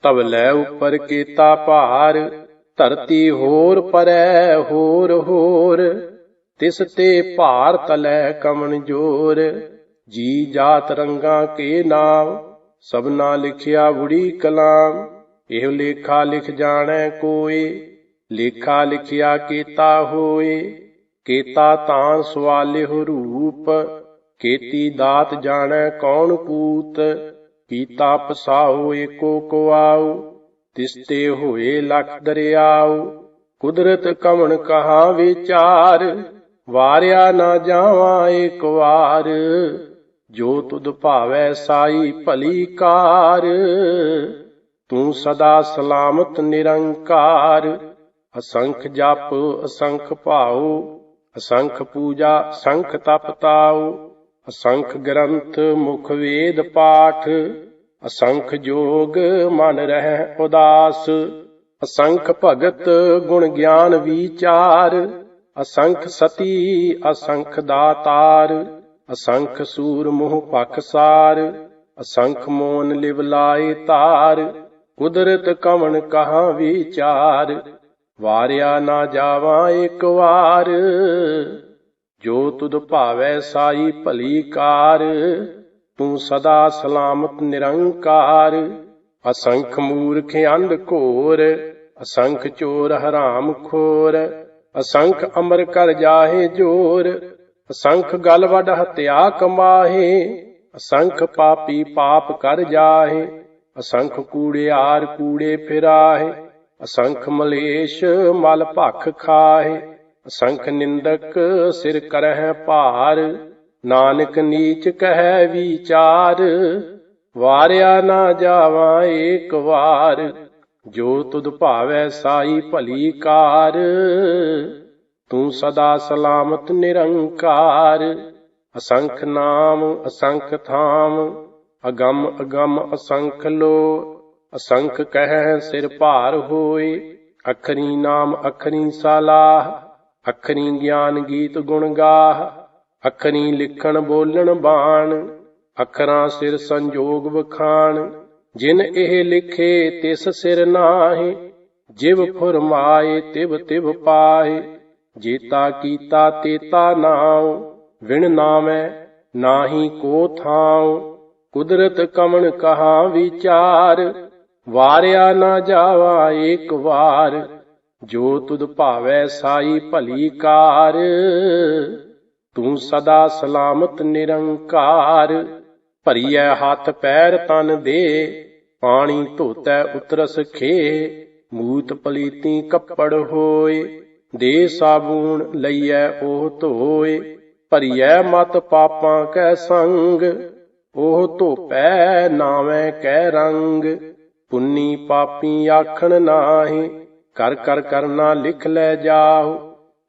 S2: ਤਬ ਲੈ ਉਪਰ ਕੀਤਾ ਭਾਰ। ਧਰਤੀ ਹੋਰ ਪਰੈ ਹੋਰ ਹੋਰ, ਤਿਸ ਤੇ ਭਾਰ ਤਲੈ ਕਮਨ ਜੋਰ। ਜੀ ਜਾਤ ਰੰਗਾਂ ਕੇ ਨਾਮ, ਸਭਨਾ ਲਿਖਿਆ ਬੁੜੀ ਕਲਾਮ। ਇਹੋ ਲੇਖਾ ਲਿਖ ਜਾਣੈ ਕੋਇ, ਲੇਖਾ ਲਿਖਿਆ ਕੀਤਾ ਹੋਏ। ਕੀਤਾ ਤਾਂ ਸਵਾਲਿਹੁ ਰੂਪ, ਕੀਤੀ ਦਾਤ ਜਾਣੈ ਕੌਣ ਕੂਤ। ਕੀਤਾ ਪਸਾਉ ਏਕੋ ਕੁਆਉ, ਤਿਸ ਤੇ ਹੋਏ ਲਖ ਦਰਿਆਉ। ਕੁਦਰਤ ਕਵਣ ਕਹਾ ਵਿਚਾਰ, ਵਾਰਿਆ ਨਾ ਜਾਵਾਂ ਏਕ ਵਾਰ। ਜੋ ਤੁਧ ਭਾਵੈ ਸਾਈ ਭਲੀ ਕਾਰ, ਤੂੰ ਸਦਾ ਸਲਾਮਤ ਨਿਰੰਕਾਰ। ਅਸੰਖ ਜਪ ਅਸੰਖ ਭਾਉ, ਅਸੰਖ ਪੂਜਾ ਸੰਖ ਤਪ ਤਾਉ। ਅਸੰਖ ਗ੍ਰੰਥ ਮੁਖ ਵੇਦ ਪਾਠ, ਅਸੰਖ ਜੋਗ ਮਨ ਰਹਿ ਉਦਾਸ। ਅਸੰਖ ਭਗਤ ਗੁਣ ਗਿਆਨ ਵਿਚਾਰ, ਅਸੰਖ ਸਤੀ ਅਸੰਖ ਦਾਤਾਰ। ਅਸੰਖ ਸੂਰ ਮੋਹ ਪਖਸਾਰ, ਅਸੰਖ ਮੋਨ ਲਿਵ ਲਾਏ ਤਾਰ। ਕੁਦਰਤ ਕਵਣ ਕਹਾ ਵਿਚਾਰ, ਵਾਰਿਆ ਨਾ ਜਾਵਾਂ ਏਕ ਵਾਰ। ਜੋ ਤੁਧ ਭਾਵੈ ਸਾਈ ਭਲੀ ਕਾਰ, ਤੂੰ ਸਦਾ ਸਲਾਮਤ ਨਿਰੰਕਾਰ। ਅਸੰਖ ਮੂਰਖ ਅੰਧ ਘੋਰ, ਅਸੰਖ ਚੋਰ ਹਰਾਮ ਖੋਰ। ਅਸੰਖ ਅਮਰ ਕਰ ਜਾਹੇ ਜੋਰ, ਅਸੰਖ ਗਲ ਵੱਡ ਹਤਿਆ ਕਮਾਹੇ। ਅਸੰਖ ਪਾਪੀ ਪਾਪ ਕਰ ਜਾਹੇ, ਅਸੰਖ ਕੂੜਿਆਰ ਕੂੜੇ ਫਿਰਾਹੇ। ਅਸੰਖ ਮਲੇਸ਼ ਮਲ ਭਖ ਖਾਹੇ, ਅਸੰਖ ਨਿੰਦਕ ਸਿਰ ਕਰਹਿ ਭਾਰ। ਨਾਨਕ ਨੀਚ ਕਹਿ ਵਿਚਾਰ, ਵਾਰਿਆ ਨਾ ਜਾਵਾਂ ਏਕ ਵਾਰ। ਜੋ ਤੁਧ ਭਾਵੈ ਸਾਈ ਭਲੀ ਕਾਰ, ਤੂੰ ਸਦਾ ਸਲਾਮਤ ਨਿਰੰਕਾਰ। ਅਸੰਖ ਨਾਮ ਅਸੰਖ ਥਾਮ, ਅਗੰਮ ਅਗੰਮ ਅਸੰਖ ਲੋ। ਅਸੰਖ ਕਹਿ ਸਿਰ ਭਾਰ ਹੋਏ, ਅਖਰੀ ਨਾਮ ਅਖਰੀ ਸਲਾਹ। ਅਖਰੀ ਗਿਆਨ ਗੀਤ ਗੁਣ ਗਾਹ, ਅਖਰੀ ਲਿਖਣ ਬੋਲਣ ਬਾਣ। ਅਖਰਾਂ ਸਿਰ ਸੰਜੋਗ ਵਖਾਣ, ਜਿਨ ਇਹ ਲਿਖੇ ਤਿਸ ਸਿਰ ਨਾਹੀ। ਜਿਵ ਫੁਰਮਾਏ ਤਿਵ ਤਿਵ ਪਾਹੇ, ਜੇਤਾ ਕੀਤਾ ਤੇਤਾ ਨਾਉ। ਵਿਣ ਨਾਮੈ ਨਾਹੀ ਕੋ ਥਾਉ, ਕੁਦਰਤ ਕਵਣ ਕਹਾ ਵਿਚਾਰ। ਵਾਰਿਆ ਨਾ ਜਾਵਾ ਏਕ ਵਾਰ, ਜੋ ਤੁਧ ਭਾਵੈ ਸਾਈ ਭਲੀ ਕਾਰ। ਤੂੰ ਸਦਾ ਸਲਾਮਤ ਨਿਰੰਕਾਰ। ਭਰੀਐ ਹੱਥ ਪੈਰ ਤਨ ਦੇ, ਪਾਣੀ ਧੋਤੈ ਉਤਰਸ ਖੇ। ਮੂਤ ਪਲੀਤੀ ਕੱਪੜ ਹੋਏ, ਦੇ ਸਾਬੂਨ ਲਈਐ ਉਹ ਧੋਏ। ਭਰੀਐ ਮਤ ਪਾਪਾਂ ਕੈ ਸੰਗ, ਉਹ ਧੋਪੈ ਨਾਵੇਂ ਕੈ ਰੰਗ। ਪੁੰਨੀ ਪਾਪੀ ਆਖਣ ਨਾਹੀ, ਕਰ ਕਰ ਕਰਨਾ ਲਿਖ ਲੈ ਜਾਹੁ।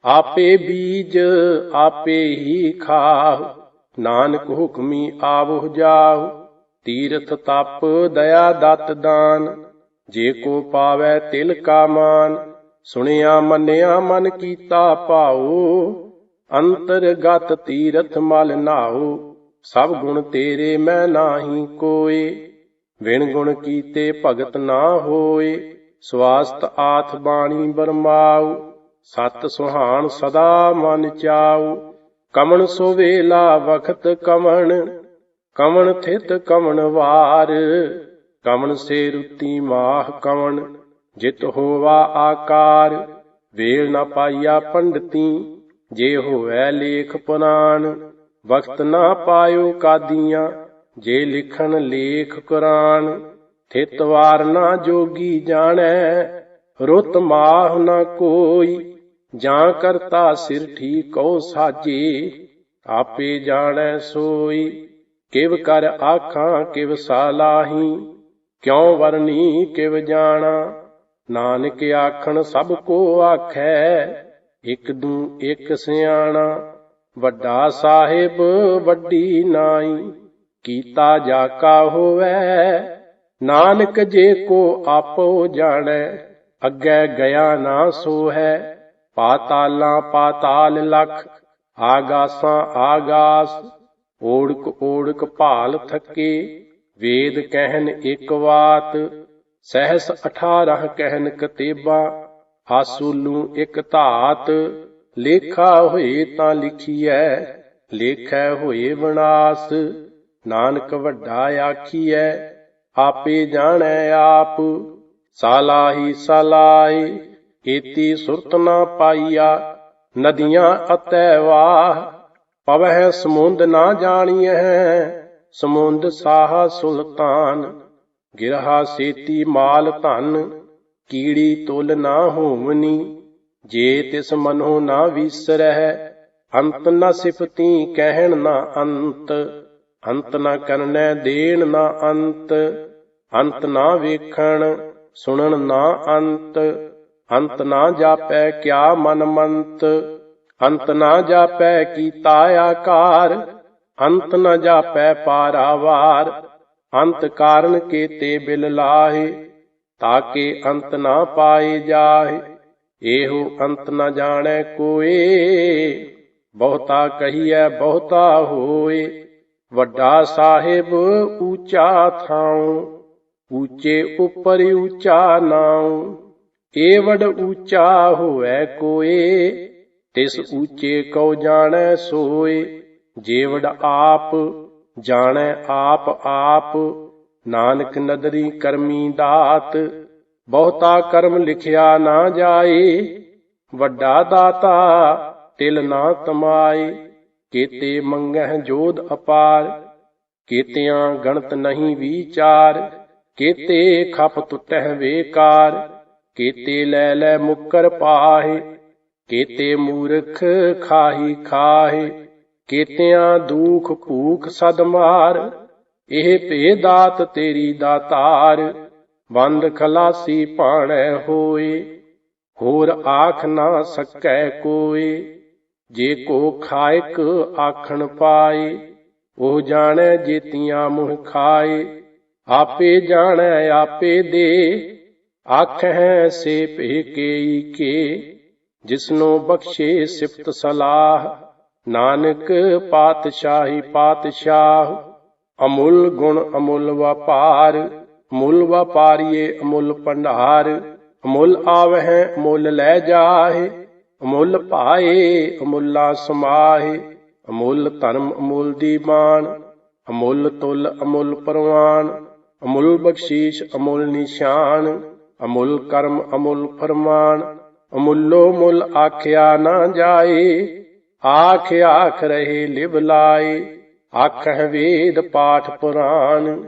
S2: ਆਪੇ ਬੀਜ ਆਪੇ ਹੀ ਖਾਹੁ, ਨਾਨਕ ਹੁਕਮੀ ਆਵਹੁ ਜਾਹੁ। ਤੀਰਥ ਤਪ ਦਇਆ ਦਤ ਦਾਨ, ਜੇ ਕੋ ਪਾਵੈ ਤਿਲ ਕਾ ਮਾਨ। ਸੁਣਿਆ ਮੰਨਿਆ ਮਨ ਕੀਤਾ ਭਾਉ, ਅੰਤਰਗਤ ਤੀਰਥ ਮਲ ਨਾਉ। ਸਭ ਗੁਣ ਤੇਰੇ ਮੈਂ ਨਾਹੀ ਕੋਏ, ਵਿਣ ਗੁਣ ਕੀਤੇ ਭਗਤ ਨਾ ਹੋਏ। ਸਵਾਸਤ ਆਥ ਬਾਣੀ ਬਰਮਾਉ, ਸਤ ਸੁਹਾਣ ਸਦਾ ਮਨ ਚਾਉ। ਕਮਣ ਸੋ ਵੇਲਾ ਵਖਤ ਕਮਣ, ਕਮਣ ਥਿਤ ਕਮਣ ਵਾਰ। ਕਮਣ ਸੇ ਰੁੱਤੀ ਮਾਹ ਕਮਣ, ਜਿਤ ਹੋਵਾ ਆਕਾਰ। ਵੇਲ ਨ ਪਾਈਆ ਪੰਡਤੀ, ਜੇ ਹੋਵੈ ਲੇਖ ਪੁਰਾਣ। ਵਕਤ ਨਾ ਪਾਇਓ ਕਾਦੀਆਂ, ਜੇ ਲਿਖਣ ਲੇਖ ਕੁਰਾਨ। ਥਿਤ ਵਾਰ ਨਾ ਜੋਗੀ ਜਾਣੈ, ਰੁੱਤ ਮਾਹ ਨ ਕੋਈ। ਜਾਂ ਕਰਤਾ ਸਿਰ ਠੀਕੋ ਸਾਜੇ, ਆਪੇ ਜਾਣੈ ਸੋਈ। ਕਿਵ ਕਰ ਆਖਾਂ ਕਿਵ ਸਾਲਾਹੀ, ਕਿਉ ਵਰਨੀ ਕਿਵ ਜਾਣਾ। ਨਾਨਕ ਆਖਣ ਸਭ ਕੋ ਆਖੈ, ਇਕ ਦੂ ਇਕ ਸਿਆਣਾ। ਵੱਡਾ ਸਾਹਿਬ ਵੱਡੀ ਨਾਈ, ਕੀਤਾ ਜਾ ਕਾ ਹੋਵੈ। ਨਾਨਕ ਜੇ ਕੋ ਆਪੋ ਜਾਣੈ, ਅੱਗੇ ਗਿਆ ਨਾ ਸੋ ਹੈ। ਪਾਤਾਲਾਂ ਪਾਤਾਲ ਲਖ, ਆਗਾਸਾਂ ਆਗਾਸ। ਓੜਕ ਓੜਕ ਭਾਲ ਥਕੇ, ਵੇਦ ਕਹਿਨ ਇੱਕ ਵਾਤ। ਸਹਿਸ 18 ਕਹਿਨ ਕਤੇਬਾ, ਆਸੂਲੂ ਇੱਕ ਧਾਤ। ਲੇਖਾ ਹੋਏ ਤਾਂ ਲਿਖੀਐ, ਲੇਖੈ ਹੋਏ ਵਿਨਾਸ਼। ਨਾਨਕ ਵੱਡਾ ਆਖੀਐ, ਆਪੇ ਜਾਣੈ ਆਪ। ਸਾਲਾਹੀ ਸਲਾਏ, ਏਤੀ ਸੁਰਤ ਨਾ ਪਾਈਆ। ਨਦੀਆਂ ਅਤੈ ਵਾਹ, ਪਵਹਿ ਸਮੁੰਦ ਨਾ ਜਾਣੀਐ। ਸਮੁੰਦ ਸਾਹਾ ਸੁਲਤਾਨ, ਗਿਰਹਾ ਸੇਤੀ ਮਾਲ ਧਨ। ਕੀੜੀ ਤੁਲ ਨਾ ਹੋਵਨੀ, ਜੇ ਤਿਸ ਮਨੋ ਨਾ ਵੀਸਰਹਿ। ਅੰਤ ਨ ਸਿਫਤੀ ਕਹਿਣ ਨਾ ਅੰਤ, ਅੰਤ ਨ ਕਰਨੈ ਦੇਣ ਨਾ ਅੰਤ। ਅੰਤ ਨਾ ਵੇਖਣ ਸੁਣਨ ਨਾ ਅੰਤ, ਅੰਤ ਨਾ ਜਾਪੈ ਕਿਆ ਮਨ ਮੰਤ। ਅੰਤ ਨਾ ਜਾਪੈ ਕੀਤਾ ਆਕਾਰ, ਅੰਤ ਨ ਜਾਪੈ ਪਾਰਾਵਾਰ। ਅੰਤ ਕਾਰਨ ਕੇਤੇ ਬਿਲ ਲਾਹੇ, ਤਾਕੇ ਅੰਤ ਨਾ ਪਾਏ ਜਾਹੇ। ਇਹੋ ਅੰਤ ਨ ਜਾਣੈ ਕੋਏ, ਬਹੁਤਾ ਕਹੀਐ ਬਹੁਤਾ ਹੋਏ। ਵੱਡਾ ਸਾਹਿਬ ਊਚਾ ਥਾਉ, ਊਚੇ ਉੱਪਰ ਊਚਾ ਨਾਉ। ਏਵਡ ਊਚਾ ਹੋਵੈ ਕੋਏ, ਤਿਸ ਊਚੇ ਕਉ ਜਾਣੈ ਸੋਏ। ਜੇਵਡ ਆਪ ਜਾਣੈ ਆਪ ਆਪ, ਨਾਨਕ ਨਦਰੀ ਕਰਮੀ ਦਾਤ। ਬਹੁਤਾ ਕਰਮ ਲਿਖਿਆ ਨਾ ਜਾਏ, ਵੱਡਾ ਦਾਤਾ ਤਿਲ ਨਾ ਤਮਾਏ। ਕੇਤੇ ਮੰਗਹਿ ਜੋਧ ਅਪਾਰ, ਕੇਤਿਆਂ ਗਣਤ ਨਹੀਂ ਵਿਚਾਰ। ਕੇਤੇ ਖਪ ਟੁਟਹਿ ਵੇਕਾਰ, ਕੇਤੇ ਲੈ ਲੈ ਮੁੱਕਰ ਪਾਹੇ। ਕੇਤੇ ਮੂਰਖ ਖਾਹੀ ਖਾਹੇ, ਕੇਤਿਆਂ ਦੂਖ ਭੂਖ ਸਦ ਮਾਰ। ਇਹ ਭੇ ਦਾਤ ਤੇਰੀ ਦਾਤਾਰ, ਬੰਦ ਖਲਾਸੀ ਭਾਣੈ ਹੋਏ। ਹੋਰ ਆਖ ਨਾ ਸਕੈ ਕੋਏ, ਜੇ ਕੋ ਖਾਇਕ ਆਖਣ ਪਾਏ। ਉਹ ਜਾਣੈ ਜੇਤੀਆਂ ਮੁਹ ਖਾਏ, ਆਪੇ ਜਾਣੈ ਆਪੇ ਦੇ। ਆਖਹਿ ਸੇ ਭੇ ਕੇਈ ਕੇ, ਜਿਸਨੂੰ ਬਖਸ਼ੇ ਸਿਫਤ ਸਲਾਹ। ਨਾਨਕ ਪਾਤਸ਼ਾਹੀ ਪਾਤਸ਼ਾਹ, ਅਮੁੱਲ ਗੁਣ ਅਮੁੱਲ ਵਪਾਰ। ਅਮੁੱਲ ਵਪਾਰੀਏ ਅਮੁੱਲ ਭੰਡਾਰ, ਅਮੁੱਲ ਆਵਹਿ ਅਮੁੱਲ ਲੈ ਜਾਹੇ। ਅਮੁੱਲ ਭਾਏ ਅਮੁੱਲਾ ਸਮਾਹੇ, ਅਮੁੱਲ ਧਰਮ ਅਮੁੱਲ ਦੀਵਾਨ। ਅਮੁੱਲ ਤੁਲ ਅਮੁੱਲ ਪਰਵਾਨ, ਅਮੁੱਲ ਬਖਸ਼ੀਸ਼ ਅਮੁੱਲ ਨਿਸ਼ਾਨ। ਅਮੁੱਲ ਕਰਮ ਅਮੁੱਲ ਫਰਮਾਨ, ਅਮੁੱਲੋ ਮੁੱਲ ਆਖਿਆ ਨਾ ਜਾਏ। ਆਖ ਆਖ ਰਹੇ ਲਿਵ ਲਾਏ, ਆਖਹਿ ਵੇਦ ਪਾਠ ਪੁਰਾਣ।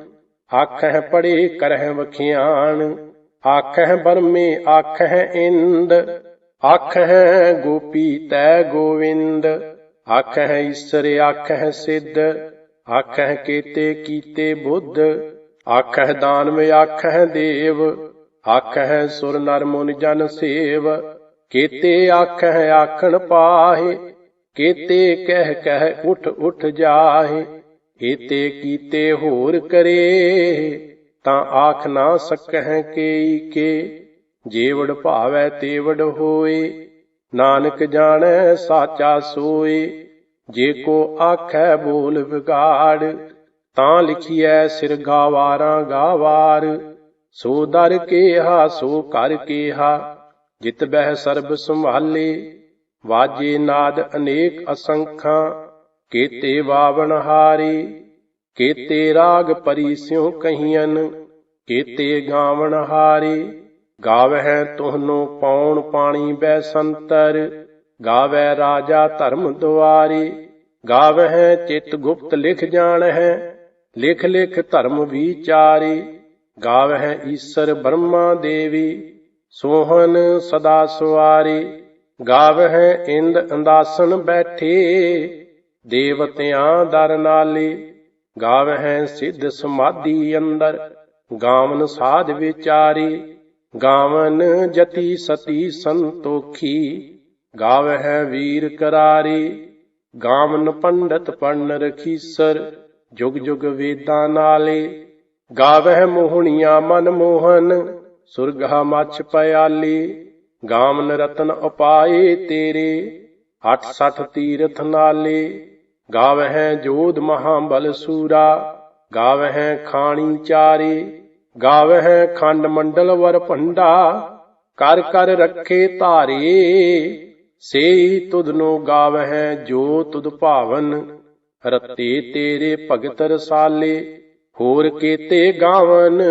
S2: ਆਖਹਿ ਪੜੇ ਕਰਹਿ ਵਖਿਆਨ, ਆਖਹਿ ਬਰਮੇ ਆਖਹਿ ਇੰਦ। ਆਖਹਿ ਗੋਪੀ ਤੈ ਗੋਵਿੰਦ, ਆਖਹਿ ਈਸਰ ਆਖਹਿ ਸਿੱਧ। ਆਖਹਿ ਕੇਤੇ ਕੀਤੇ ਬੁੱਧ, ਆਖਹਿ ਦਾਨਵ ਆਖਹਿ ਦੇਵ। ਆਖਹਿ ਸੁਰ ਨਰ ਮੁਨ ਜਨ ਸੇਵ, ਕੇਤੇ ਆਖਹਿ ਆਖਣ ਪਾਹੇ। ਕੇਤੇ ਕਹਿ ਕਹਿ ਉਠ ਉਠ ਜਾਹੇ, ਏਤੇ ਕੀਤੇ ਹੋਰ ਕਰੇ। ਤਾਂ ਆਖ ਨਾ ਸਕਹਿ ਕੇਈ ਕੇ, ਜੇਵੜ ਭਾਵੈ ਤੇਵੜ ਹੋਏ। ਨਾਨਕ ਜਾਣੈ ਸਾਚਾ ਸੋਏ, ਜੇ ਕੋ ਆਖੈ ਬੋਲ ਵਿਗਾੜ। ਤਾਂ ਲਿਖੀਐ ਸਿਰ ਗਾਵਾਰਾਂ ਗਾਵਾਰ, ਸੋ ਦਰ ਕੇਹਾ ਸੋ ਕਰ ਕੇਹਾ। ਜਿਤ ਬਹਿ ਸਰਬ ਸੰਭਾਲੇ, ਵਾਜੇ ਨਾਦ ਅਨੇਕ ਅਸੰਖਾਂ, ਕੇਤੇ ਵਾਵਣ ਹਾਰੇ। ਕੇਤੇ ਰਾਗ ਪਰੀ ਸਿਉ ਕਹੀਅਨ, ਕੇਤੇ ਗਾਵਣ ਹਾਰੇ। ਗਾਵਹਿ ਤੁਹਨੋ ਪੌਣ ਪਾਣੀ ਬੈਸੰਤਰ, ਗਾਵੈ ਰਾਜਾ ਧਰਮ ਦੁਆਰੇ। ਗਾਵਹਿ ਚਿਤ ਗੁਪਤ ਲਿਖ ਜਾਣਹਿ, ਲਿਖ ਲਿਖ ਧਰਮ ਵਿਚਾਰੇ। ਗਾਵਹਿ ਈਸਰ ਬ੍ਰਹਮਾ ਦੇਵੀ, ਸੋਹਨ ਸਦਾ ਸੁਆਰੇ। ਗਾਵਹਿ ਇੰਦ ਅੰਦਾਸਨ ਬੈਠੇ, ਦੇਵਤਿਆਂ ਦਰ ਨਾਲੇ। ਗਾਵਹਿ ਸਿੱਧ ਸਮਾਧੀ ਅੰਦਰ, ਗਾਵਨ ਸਾਧ ਵਿਚਾਰੇ। ਗਾਵਨ ਜਤੀ ਸਤੀ ਸੰਤੋਖੀ, ਗਾਵਹਿ ਵੀਰ ਕਰਾਰੇ। ਗਾਵਨ ਪੰਡਤ ਪੜਨ ਰਖੀਸਰ, ਜੁਗ ਜੁਗ ਵੇਦਾਂ ਨਾਲੇ। ਗਾਵਹਿ ਮੋਹਣੀਆਂ ਮਨ ਮੋਹਨ, ਸੁਰਗਾ ਮੱਛ ਪਿਆਲੇ। ਗਾਵਨ ਰਤਨ ਉਪਾਏ ਤੇਰੇ, 68 ਤੀਰਥ ਨਾਲੇ। ਗਾਵਹਿ ਜੋਧ ਮਹਾਬਲ ਸੂਰਾ, ਗਾਵਹਿ ਖਾਣੀ ਚਾਰੇ। ਗਾਵਹਿ ਖੰਡ ਮੰਡਲ ਵਰ ਭੰਡਾ, ਕਰ ਕਰ ਰੱਖੇ ਧਾਰੇ। ਸੇਈ ਤੁਧਨੋ ਗਾਵਹਿ ਜੋ ਤੁਧ ਭਾਵਨ, ਰਤੇ ਤੇਰੇ ਭਗਤ ਰਸਾਲੇ। ਹੋਰ ਕੇਤੇ ਗਾਵਨ,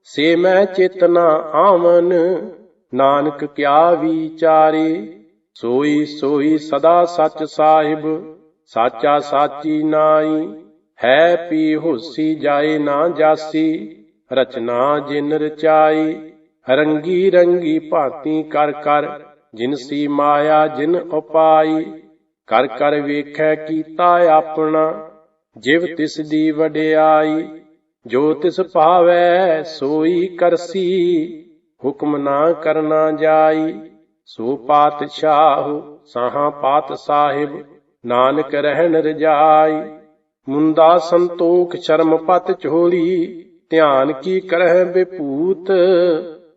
S2: ਸੇ ਮੈਂ ਚਿਤ ਨ ਆਵਨ। ਨਾਨਕ ਕਿਆ ਵਿਚਾਰੇ। ਸੋਈ ਸੋਈ ਸਦਾ ਸੱਚ ਸਾਹਿਬ, ਸਾਚਾ ਸਾਚੀ ਨਾਈ। ਹੈ ਪੀ ਹੋਸੀ ਜਾਏ ਨਾ ਜਾਸੀ, ਰਚਨਾ ਜਿਨ ਰਚਾਈ। ਰੰਗੀ ਰੰਗੀ ਭਾਂਤੀ ਕਰ ਕਰ, ਜਿਨਸੀ ਮਾਇਆ ਜਿਨ ਉਪਾਈ। ਕਰ ਕਰ ਵੇਖੈ ਕੀਤਾ ਆਪਣਾ, ਜਿਵ ਤਿਸ ਦੀ ਵਡਿਆਈ। ਜੋ ਤਿਸ ਭਾਵੈ ਸੋਈ ਕਰਸੀ, ਹੁਕਮ ਨਾ ਕਰਨਾ ਜਾਈ। ਸੋ ਪਾਤਸ਼ਾਹ ਸਾਹਾਂ ਪਾਤ ਸਾਹਿਬ, ਨਾਨਕ ਰਹਿਣ ਰਜਾਈ। ਮੁੰਦਾ ਸੰਤੋਖ ਸ਼ਰਮ ਪਤ ਝੋਲੀ, ਧਿਆਨ ਕੀ ਕਰਹਿ ਬਿਪੂਤ।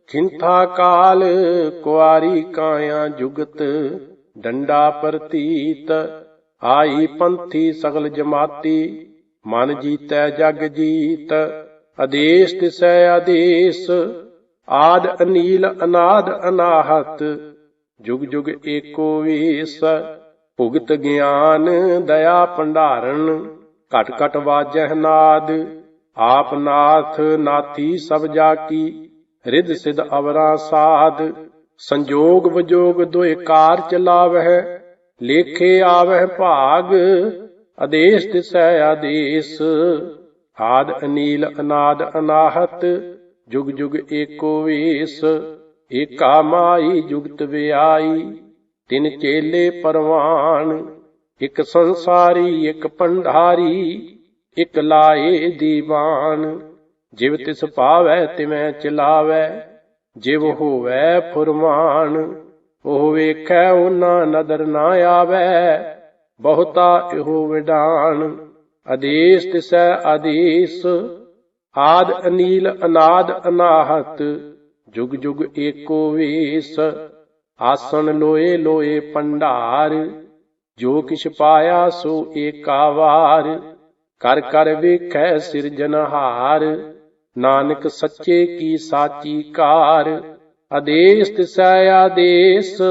S2: ਖਿੰਥਾ ਕਾਲ ਕੁਆਰੀ ਕਾਇਆ ਜੁਗਤ, ਡੰਡਾ ਪ੍ਰਤੀਤ। ਆਈ ਪੰਥੀ ਸਗਲ ਜਮਾਤੀ, ਮਨ ਜੀਤੈ ਜਗ ਜੀਤ। ਆਦੇਸ਼ ਤਿਸੈ ਆਦੇਸ਼, ਆਦ ਅਨੀਲ ਅਨਾਦ ਅਨਾਹਤ। ਜੁਗ ਜੁਗ ਏਕੋ ਵੇਸ, ਭੁਗਤ ਗਿਆਨ ਦਇਆ ਭੰਡਾਰਨ। ਘਟ ਘਟ ਵਾਜਹਿ ਨਾਦ, ਆਪ ਨਾਥ ਨਾਥੀ ਸਭ ਜਾ ਕੀ। ਰਿੱਧ ਸਿੱਧ ਅਵਰਾ ਸਾਧ, ਸੰਜੋਗ ਵਿਜੋਗ ਦੁਇ ਕਾਰ ਚਲਾਵਹਿ। ਲੇਖੇ ਆਵਹਿ ਭਾਗ, ਆਦੇਸ਼ ਤਿਸੈ ਆਦੇਸ਼। ਆਦ ਅਨੀਲ ਅਨਾਦ ਅਨਾਹਤ, ਜੁਗ ਜੁਗ ਏਕੋ ਵੇਸ। ਏਕਾ ਮਾਈ ਜੁਗਤ ਵਿਆਈ, ਤਿਨ ਚੇਲੇ ਪਰਵਾਨ। ਇਕ ਸੰਸਾਰੀ ਇਕ ਭੰਡਾਰੀ, ਇਕ ਲਾਏ ਦੀਵਾਨ। ਜਿਵ ਤਿਸ ਭਾਵੈ ਤਿਵੈ ਚਲਾਵੈ, ਜਿਵ ਹੋਵੈ ਫੁਰਮਾਨ। ਉਹ ਵੇਖੈ ਓਨਾ ਨਦਰ ਨਾ ਆਵੈ, ਬਹੁਤਾ ਇਹੋ ਵਿਡਾਨ। ਆਦੇਸ਼ ਤਿਸੈ ਆਦੇਸ਼, ਆਦ ਅਨੀਲ ਅਨਾਦ ਅਨਾਹਤ। ਜੁਗ ਜੁਗ ਏਕੋ ਵੇਸ। ਆਸਣ ਲੋਏ ਲੋਏ ਭੰਡਾਰ, ਜੋ ਕਿਛ ਪਾਇਆ ਸੋ ਏਕਾ ਵਾਰ। ਕਰ ਕਰ ਵੇਖੈ ਸਿਰਜਨਹਾਰ, ਨਾਨਕ ਸੱਚੇ ਕੀ ਸਾਚੀ ਕਾਰ। ਆਦੇਸ਼ ਤਿਸੈ ਆਦੇਸ਼,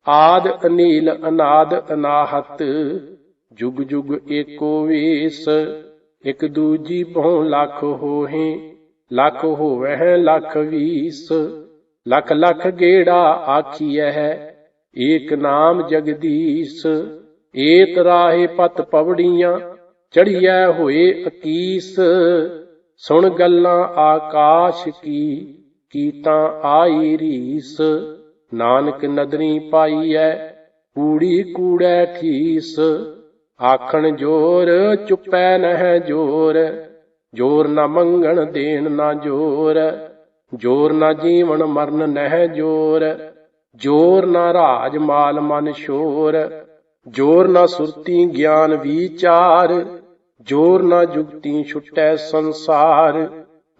S2: ਆਦ ਅਨੀਲ ਅਨਾਦ ਅਨਾਹਤ। ਜੁਗ ਜੁਗ ਏਕੋ ਵੇਸ। ਇਕ ਦੂਜੀ ਬਹੁ ਲੱਖ ਹੋਹੇ, ਲੱਖ ਹੋਵਹਿ ਲੱਖ ਵੀਸ। ਲੱਖ ਲੱਖ ਗੇੜਾ ਆਖੀਐ, ਏਕ ਨਾਮ ਜਗਦੀਸ਼। ਏਤ ਰਾਹੇ ਪਤ ਪਵੜੀਆਂ, ਚੜੀਐ ਹੋਏ 21। ਸੁਣ ਗੱਲਾਂ ਆਕਾਸ਼ ਕੀ ਤਾਂ ਆਈ ਰੀਸ। ਨਾਨਕ ਨਦਰੀ ਪਾਈਐ, ਕੂੜੀ ਕੂੜੈ ਠੀਸ। ਆਖਣ ਜੋਰ ਚੁੱਪੈ ਨਹਿ ਜੋਰ, ਜੋਰ ਨ ਮੰਗਣ ਦੇਣ ਨਾ ਜੋਰ। ਜੋਰ ਨ ਜੀਵਨ ਮਰਨ ਨਹਿ ਜੋਰ, ਜੋਰ ਨ ਰਾਜ ਮਾਲ ਮਨ ਸ਼ੋਰ। ਜੋਰ ਨ ਸੁਰਤੀ ਗਿਆਨ ਵਿਚਾਰ, ਜੋਰ ਨ ਜੁਗਤੀ ਛੁਟੈ ਸੰਸਾਰ।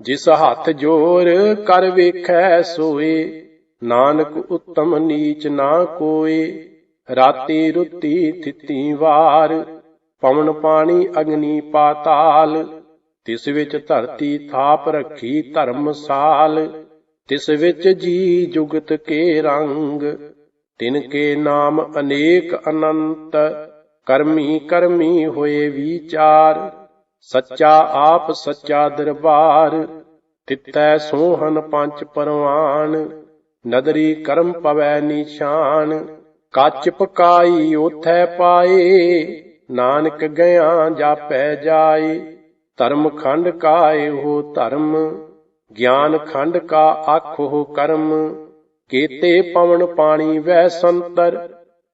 S2: ਜਿਸ ਹੱਥ ਜੋਰ ਕਰ ਵੇਖੈ ਸੋਏ, ਨਾਨਕ ਉੱਤਮ ਨੀਚ ਨਾ ਕੋਏ। ਰਾਤੀ ਰੁੱਤੀ ਥਿੱਤੀ ਵਾਰ, ਪਵਨ ਪਾਣੀ ਅਗਨੀ ਪਾਤਾਲ। ਤਿਸ ਵਿੱਚ ਧਰਤੀ ਥਾਪ ਰੱਖੀ ਧਰਮਸਾਲ। ਤਿਸ ਵਿੱਚ ਜੀ ਜੁਗਤ ਕੇ ਰੰਗ, ਤਿਨ ਕੇ ਨਾਮ ਅਨੇਕ ਅਨੰਤ, ਕਰਮੀ ਕਰਮੀ ਹੋਏ ਵਿਚਾਰ। ਸੱਚਾ ਆਪ ਸੱਚਾ ਦਰਬਾਰ, ਤਿੱਥੈ ਸੋਹਨ ਪੰਚ ਪਰਵਾਨ। ਨਦਰੀ ਕਰਮ ਪਵੈ ਨਿਸ਼ਾਨ, ਕੱਚ ਪਕਾਈ ਓਥੈ ਪਾਏ। ਨਾਨਕ ਗਿਆ ਜਾਪੈ ਜਾਏ, ਧਰਮ ਖੰਡ ਕਾ ਇਹੋ ਧਰਮ। ਗਿਆਨ ਖੰਡ ਕਾ ਆਖੋ ਕਰਮ। ਕੇਤੇ ਪਵਨ ਪਾਣੀ ਵੈ ਸੰਤਰ,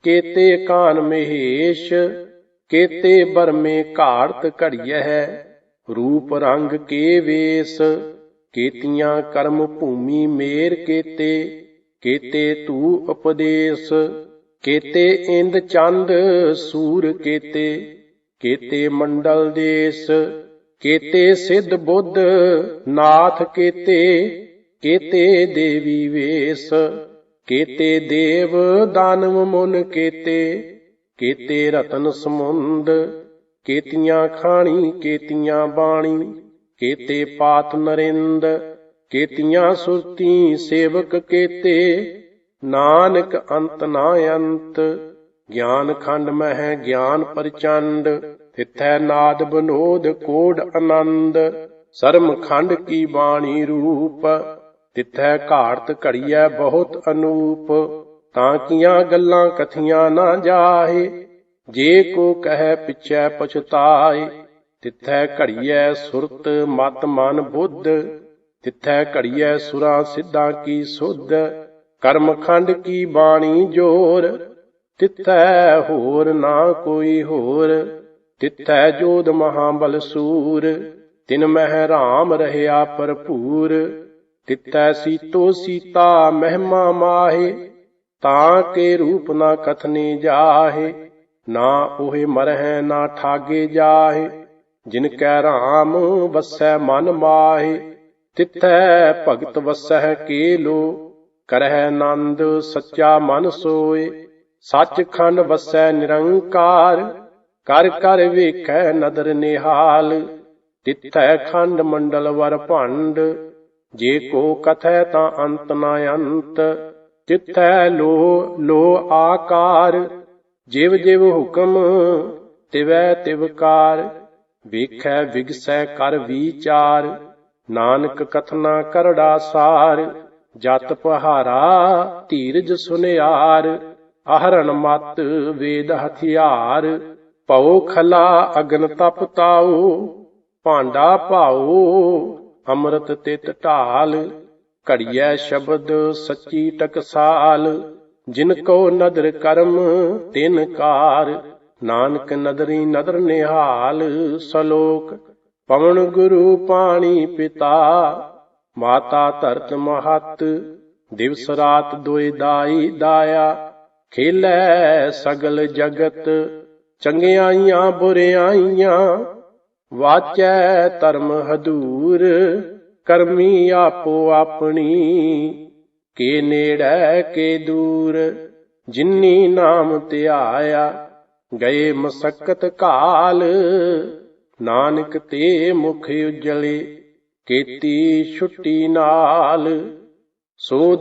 S2: ਕੇਤੇ ਕਾਨ ਮਹੇਸ਼। ਕੇਤੇ ਬਰਮੇ ਘਾੜਤ ਘੜੀਐ, ਰੂਪ ਰੰਗ ਕੇ ਵੇਸ। ਕੇਤੀਆਂ ਕਰਮ ਭੂਮੀ ਮੇਰ ਕੇਤੇ, ਕੇਤੇ ਤੂ ਉਪਦੇਸ। ਕੇਤੇ ਇੰਦ ਚੰਦ ਸੂਰ ਕੇਤੇ, ਕੇਤੇ ਮੰਡਲ ਦੇਸ। ਕੇਤੇ ਸਿੱਧ ਬੁੱਧ ਨਾਥ ਕੇਤੇ, ਕੇਤੇ ਦੇਵੀ ਵੇਸ। ਕੇਤੇ ਦੇਵ ਦਾਨਵ ਮੁਨ ਕੇਤੇ, ਕੇਤੇ ਰਤਨ ਸਮੁੰਦ। ਕੇਤੀਆਂ ਖਾਣੀ ਕੇਤੀਆਂ ਬਾਣੀ, ਕੇਤੇ ਪਾਤ ਨਰਿੰਦ। ਕੇਤੀਆਂ ਸੁਰਤੀ ਸੇਵਕ ਕੇਤੇ, ਨਾਨਕ ਅੰਤ ਨਾ ਅੰਤ। ਗਿਆਨ ਖੰਡ ਮਹਿ ਗਿਆਨ ਪ੍ਰਚੰਡ, ਤਿਥੈ ਨਾਦ ਬਨੋਦ ਕੋਡ ਆਨੰਦ। ਸਰਮ ਖੰਡ ਕੀ ਬਾਣੀ ਰੂਪ, ਤਿਥੈ ਘਾੜਤ ਘੜੀਐ ਬਹੁਤ ਅਨੂਪ। ਤਾਂ ਕੀਆਂ ਗੱਲਾਂ ਕਥੀਆਂ ਨਾ ਜਾਹੇ, ਜੇ ਕੋ ਕਹੈ ਪਿਛੈ ਪਛਤਾਏ। ਤਿਥੈ ਘੜੀਐ ਸੁਰਤ ਮਤ ਮਨ ਬੁੱਧ, ਤਿਥੈ ਘੜੀਐ ਸੁਰਾਂ ਸਿੱਧਾਂ ਕੀ ਸੁਧ। ਕਰਮ ਖੰਡ ਕੀ ਬਾਣੀ ਜੋਰ, ਤਿਥੈ ਹੋਰ ਨਾ ਕੋਈ ਹੋਰ। ਤਿਥੈ ਜੋਧ ਮਹਾਬਲ ਸੂਰ, ਤਿਨ ਮਹਿ ਰਾਮ ਰਹਿਆ ਭਰਪੂਰ। ਤਿਥੈ ਸੀਤੋ ਸੀਤਾ ਮਹਿਮਾ ਮਾਹੇ, ਤਾਂ ਕੇ ਰੂਪ ਨਾ ਕਥਨੇ ਜਾਹੇ। ਨਾ ਉਹੇ ਮਰਹਿ ਨਾ ਠਾਗੇ ਜਾਹੇ, ਜਿਨ ਕੈ ਰਾਮ ਵਸੈ ਮਨ ਮਾਹੇ। ਤਿਥੈ ਭਗਤ ਵਸਹਿ ਕੇਲੋ, ਕਰਹਿ ਆਨੰਦ ਸੱਚਾ ਮਨ ਸੋਏ। ਸੱਚ ਖੰਡ ਵਸੈ ਨਿਰੰਕਾਰ, ਕਰ ਕਰ ਵੇਖੈ ਨਦਰ ਨਿਹਾਲ। ਤਿਥੈ ਖੰਡ ਮੰਡਲ ਵਰ ਭੰਡ, ਜੇ ਕੋ ਕਥੈ ਤਾਂ ਅੰਤ ਨਾ ਅੰਤ। ਤਿਥੈ ਲੋ ਲੋ ਆਕਾਰ, ਜਿਵ ਜਿਵ ਹੁਕਮ ਤਿਵੈ ਤਿਵਕਾਰ। ਵੇਖੈ ਵਿਗਸੈ ਕਰ ਵਿਚਾਰ, ਨਾਨਕ ਕਥਨਾ ਕਰੜਾ ਸਾਰ। ਜਤ ਪਹਾਰਾ ਧੀਰਜ ਸੁਨਿਆਰ, ਆਹਰਣ ਮਤ ਵੇਦ ਹਥਿਆਰ। ਭਉ ਖਲਾ ਅਗਨ ਤਪ ਤਾਉ, ਭਾਂਡਾ ਭਾਉ ਅੰਮ੍ਰਿਤ ਤਿਤ ਢਾਲ। ਘੜੀਐ ਸ਼ਬਦ ਸੱਚੀ ਟਕਸਾਲ, ਜਿਨ ਕੋ ਨਦਰ ਕਰਮ ਤਿਨ ਕਾਰ। ਨਾਨਕ ਨਦਰੀ ਨਦਰ ਨਿਹਾਲ। ਸਲੋਕ ਪਵਨ ਗੁਰੂ ਪਾਣੀ ਪਿਤਾ, ਮਾਤਾ ਧਰਤ ਮਹਤ। ਦਿਵਸ ਰਾਤ ਦੋਇ ਦਾਈ ਦਾਇਆ, ਖੇਲੈ ਸਗਲ ਜਗਤ। ਚੰਗਿਆਈਆਂ ਬੁਰਿਆਈਆਂ, ਵਾਚੈ ਧਰਮ ਹਦੂਰ। ਕਰਮੀ ਆਪੋ ਆਪਣੀ, ਕੇ ਨੇੜੈ ਕੇ ਦੂਰ। ਜਿਨੀ ਨਾਮ ਧਿਆਇਆ, ਗਏ ਮਸਕਤ ਕਾਲ। ਨਾਨਕ ਤੇ ਮੁਖ ਉਜਲੇ, ਕੀਤੀ ਛੁੱਟੀ ਨਾਲ। ਸੋ